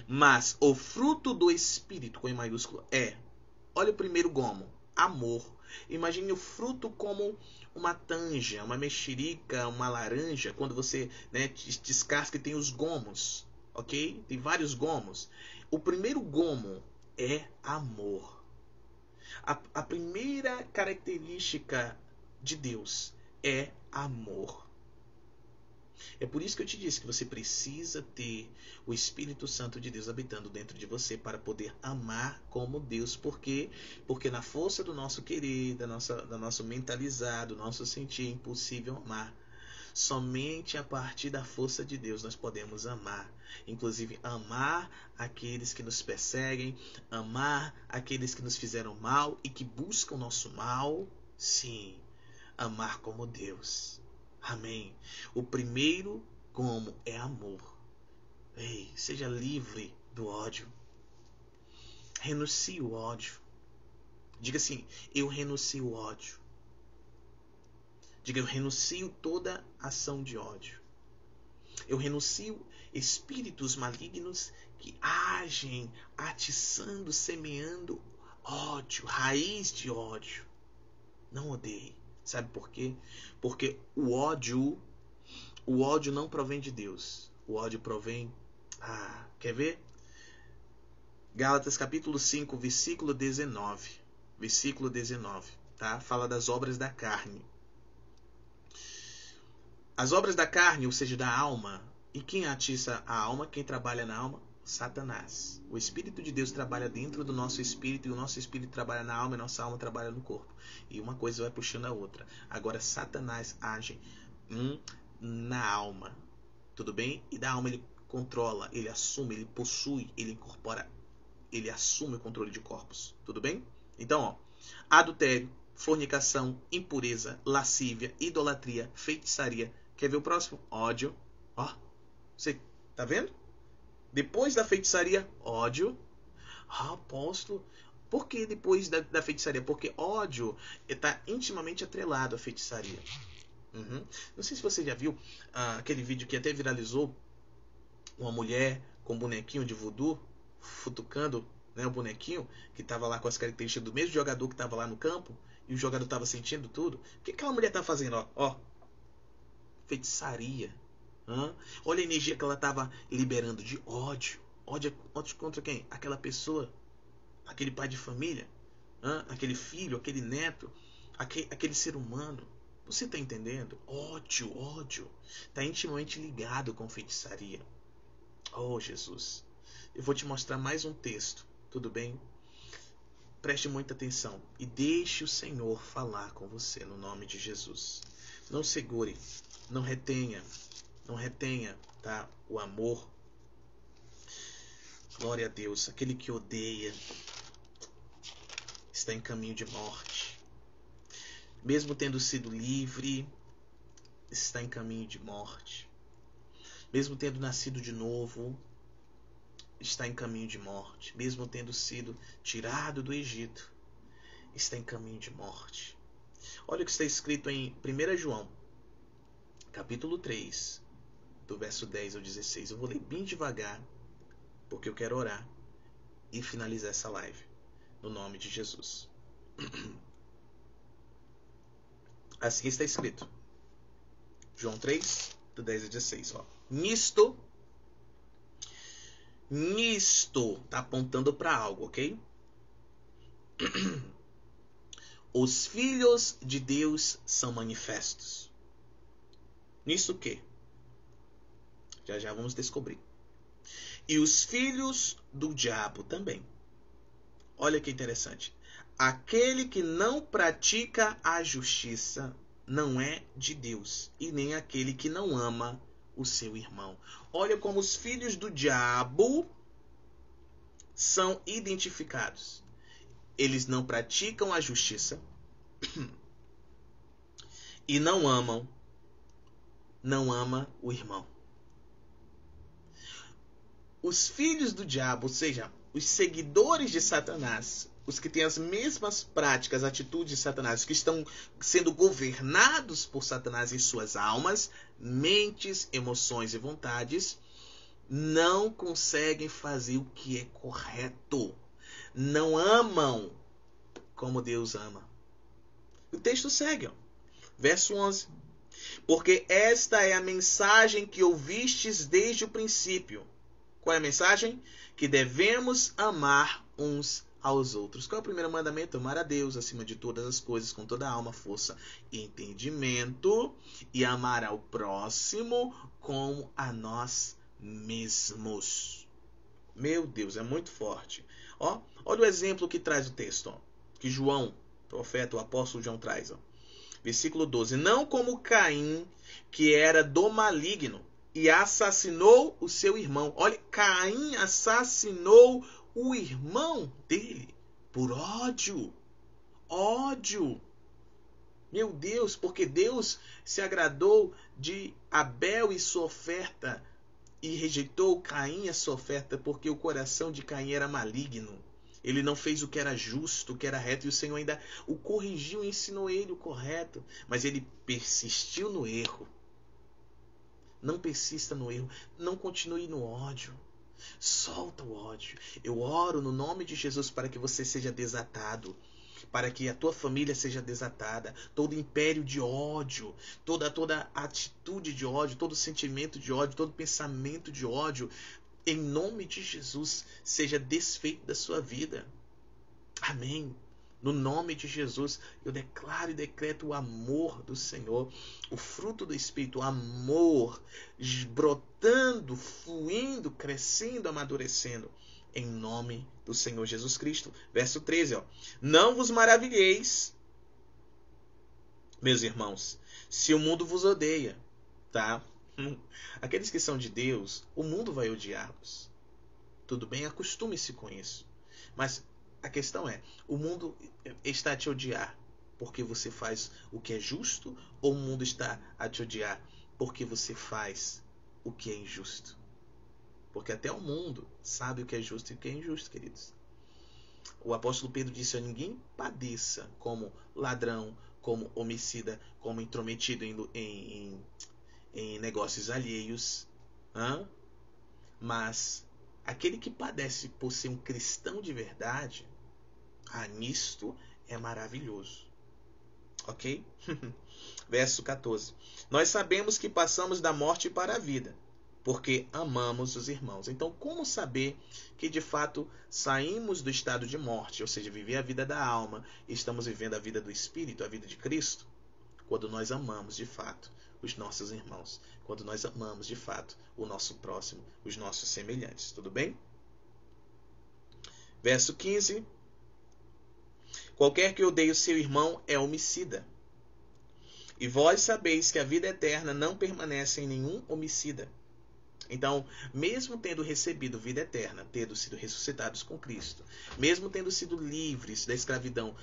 Speaker 1: Mas o fruto do Espírito, com E maiúsculo, olha o primeiro gomo. amor. Imagine o fruto como uma tanja, uma mexerica, uma laranja, quando você, né, descasca e tem os gomos, ok? Tem vários gomos. O primeiro gomo é amor. A primeira característica de Deus é amor. É por isso que eu te disse que você precisa ter o Espírito Santo de Deus habitando dentro de você para poder amar como Deus. Por quê? Porque na força do nosso querer, do nosso mentalizar, do nosso sentir, é impossível amar. Somente a partir da força de Deus nós podemos amar. Inclusive amar aqueles que nos perseguem, amar aqueles que nos fizeram mal e que buscam o nosso mal. Sim, amar como Deus. Amém. O primeiro como é amor. Ei, seja livre do ódio. Renuncie o ódio. Diga assim, eu renuncio o ódio. Diga, eu renuncio toda ação de ódio. Eu renuncio espíritos malignos que agem, atiçando, semeando ódio, raiz de ódio. Não odeie. Sabe por quê? Porque o ódio não provém de Deus. O ódio provém... quer ver? Gálatas capítulo 5, versículo 19. Versículo 19, tá? Fala das obras da carne. As obras da carne, ou seja, da alma. E quem atiça a alma, quem trabalha na alma? Satanás. O Espírito de Deus trabalha dentro do nosso espírito e o nosso espírito trabalha na alma e nossa alma trabalha no corpo. E uma coisa vai puxando a outra. Agora, Satanás age na alma. Tudo bem? E da alma ele controla, ele assume, ele possui, ele incorpora, ele assume o controle de corpos. Tudo bem? Então, ó, adultério, fornicação, impureza, lascívia, idolatria, feitiçaria. Quer ver o próximo? Ódio. Ó, você tá vendo? Depois da feitiçaria, ódio. Apóstolo, por que depois da feitiçaria? Porque ódio está intimamente atrelado à feitiçaria. Não sei se você já viu aquele vídeo que até viralizou, uma mulher com um bonequinho de voodoo futucando, né, o bonequinho que estava lá com as características do mesmo jogador que estava lá no campo e o jogador estava sentindo tudo. O que aquela mulher tá fazendo? Ó, feitiçaria. Olha a energia que ela estava liberando de ódio. Ódio contra quem? Aquela pessoa, aquele pai de família, aquele filho, aquele neto, aquele ser humano. Você está entendendo? Ódio está intimamente ligado com feitiçaria. Oh, Jesus. Eu vou te mostrar mais um texto, tudo bem? Preste muita atenção e deixe o Senhor falar com você no nome de Jesus. Não segure, não retenha, tá? O amor. Glória a Deus. Aquele que odeia está em caminho de morte. Mesmo tendo sido livre, está em caminho de morte. Mesmo tendo nascido de novo, está em caminho de morte. Mesmo tendo sido tirado do Egito, está em caminho de morte. Olha o que está escrito em 1 João, capítulo 3, do verso 10 ao 16. Eu vou ler bem devagar, porque eu quero orar e finalizar essa live, no nome de Jesus. Assim está escrito. João 3, do 10 a 16. Ó. Nisto, tá apontando para algo, ok? Os filhos de Deus são manifestos. Nisso o quê? Já vamos descobrir. E os filhos do diabo também. Olha que interessante. Aquele que não pratica a justiça não é de Deus, e nem aquele que não ama o seu irmão. Olha como os filhos do diabo são identificados. Eles não praticam a justiça e não ama o irmão. Os filhos do diabo, ou seja, os seguidores de Satanás, os que têm as mesmas práticas, atitudes de Satanás, os que estão sendo governados por Satanás em suas almas, mentes, emoções e vontades, não conseguem fazer o que é correto. Não amam como Deus ama. O texto segue, ó. Verso 11. Porque esta é a mensagem que ouvistes desde o princípio. Qual é a mensagem? Que devemos amar uns aos outros. Qual é o primeiro mandamento? Amar a Deus acima de todas as coisas, com toda a alma, força e entendimento, e amar ao próximo como a nós mesmos. Meu Deus, é muito forte. Ó, olha o exemplo que traz o texto, ó, que João, profeta, o apóstolo João traz. Ó. Versículo 12. Não como Caim, que era do maligno, e assassinou o seu irmão. Olha, Caim assassinou o irmão dele por ódio. Ódio. Meu Deus, porque Deus se agradou de Abel e sua oferta e rejeitou Caim e a sua oferta, porque o coração de Caim era maligno. Ele não fez o que era justo, o que era reto, e o Senhor ainda o corrigiu e ensinou ele o correto. Mas ele persistiu no erro. Não persista no erro. Não continue no ódio. Solta o ódio. Eu oro no nome de Jesus para que você seja desatado. Para que a tua família seja desatada. Todo império de ódio, toda atitude de ódio, todo sentimento de ódio, todo pensamento de ódio, em nome de Jesus, seja desfeito da sua vida. Amém. No nome de Jesus, eu declaro e decreto o amor do Senhor, o fruto do Espírito, o amor, brotando, fluindo, crescendo, amadurecendo, em nome do Senhor Jesus Cristo. Verso 13, ó. Não vos maravilheis, meus irmãos, se o mundo vos odeia, tá? Aqueles que são de Deus, o mundo vai odiá-los. Tudo bem? Acostume-se com isso. Mas a questão é, o mundo está a te odiar porque você faz o que é justo, ou o mundo está a te odiar porque você faz o que é injusto? Porque até o mundo sabe o que é justo e o que é injusto, queridos. O apóstolo Pedro disse: ninguém padeça como ladrão, como homicida, como intrometido em negócios alheios. Mas aquele que padece por ser um cristão de verdade, nisto é maravilhoso. Ok? Verso 14. Nós sabemos que passamos da morte para a vida, porque amamos os irmãos. Então, como saber que de fato saímos do estado de morte, ou seja, viver a vida da alma, e estamos vivendo a vida do Espírito, a vida de Cristo? Quando nós amamos de fato os nossos irmãos, quando nós amamos de fato o nosso próximo, os nossos semelhantes. Tudo bem? Verso 15. Qualquer que odeie o seu irmão é homicida. E vós sabeis que a vida eterna não permanece em nenhum homicida. Então, mesmo tendo recebido vida eterna, tendo sido ressuscitados com Cristo, mesmo tendo sido livres da escravidão,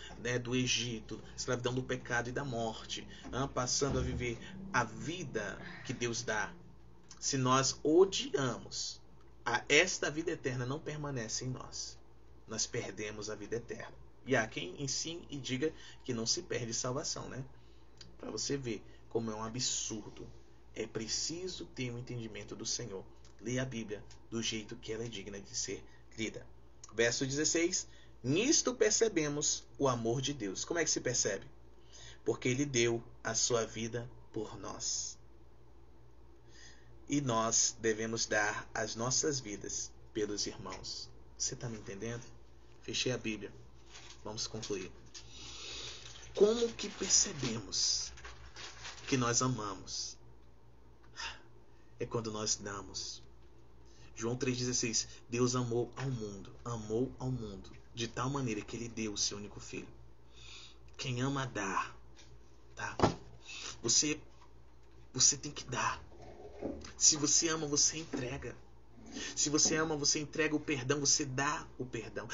Speaker 1: do Egito, escravidão do pecado e da morte, passando a viver a vida que Deus dá, se nós odiamos, esta vida eterna não permanece em nós. Nós perdemos a vida eterna. E há quem ensine e diga que não se perde salvação, né? Para você ver como é um absurdo. É preciso ter um entendimento do Senhor. Leia a Bíblia do jeito que ela é digna de ser lida. Verso 16. Nisto percebemos o amor de Deus. Como é que se percebe? Porque Ele deu a sua vida por nós. E nós devemos dar as nossas vidas pelos irmãos. Você está me entendendo? Fechei a Bíblia. Vamos concluir. Como que percebemos que nós amamos? É quando nós damos. João 3,16. Deus amou ao mundo, de tal maneira que Ele deu o seu único filho. Quem ama dá, tá? Você tem que dar. Se você ama, você entrega. Se você ama, você entrega o perdão, você dá o perdão.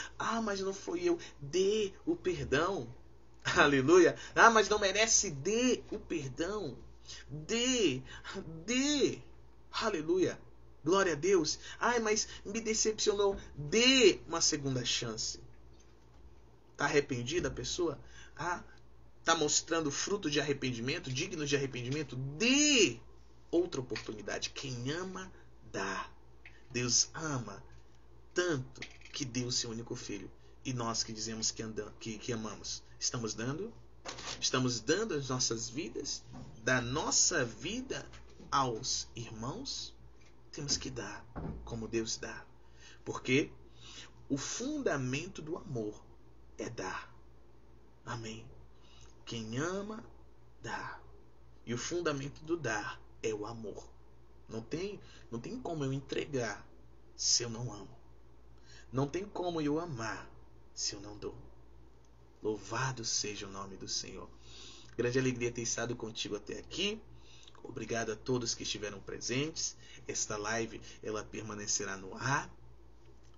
Speaker 1: Mas não foi eu. Dê o perdão. Aleluia. Mas não merece. Dê o perdão. Dê. Aleluia. Glória a Deus. Mas me decepcionou. Dê uma segunda chance. Está arrependida a pessoa? Está mostrando fruto de arrependimento, digno de arrependimento? Dê outra oportunidade. Quem ama, dá. Deus ama tanto que deu o seu único filho. E nós que dizemos que amamos, estamos dando? Estamos dando as nossas vidas, da nossa vida aos irmãos? Temos que dar como Deus dá. Porque o fundamento do amor é dar. Amém? Quem ama, dá. E o fundamento do dar é o amor. Não tem como eu entregar se eu não amo. Não tem como eu amar se eu não dou. Louvado seja o nome do Senhor. Grande alegria ter estado contigo até aqui. Obrigado a todos que estiveram presentes. Esta live ela permanecerá no ar.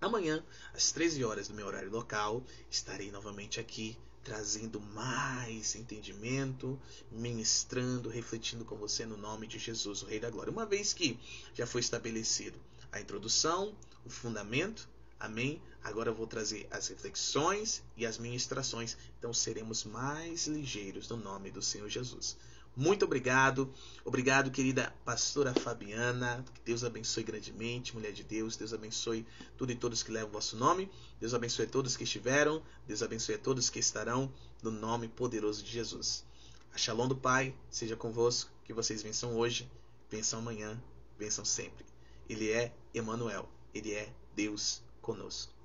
Speaker 1: Amanhã, às 13 horas do meu horário local, estarei novamente aqui trazendo mais entendimento, ministrando, refletindo com você no nome de Jesus, o Rei da Glória. Uma vez que já foi estabelecido a introdução, o fundamento, amém? Agora eu vou trazer as reflexões e as ministrações, então seremos mais ligeiros no nome do Senhor Jesus. Muito obrigado. Obrigado, querida pastora Fabiana. Que Deus abençoe grandemente, mulher de Deus. Deus abençoe tudo e todos que levam o vosso nome. Deus abençoe a todos que estiveram. Deus abençoe a todos que estarão, no nome poderoso de Jesus. A Shalom do Pai seja convosco. Que vocês vençam hoje, vençam amanhã, vençam sempre. Ele é Emanuel. Ele é Deus conosco.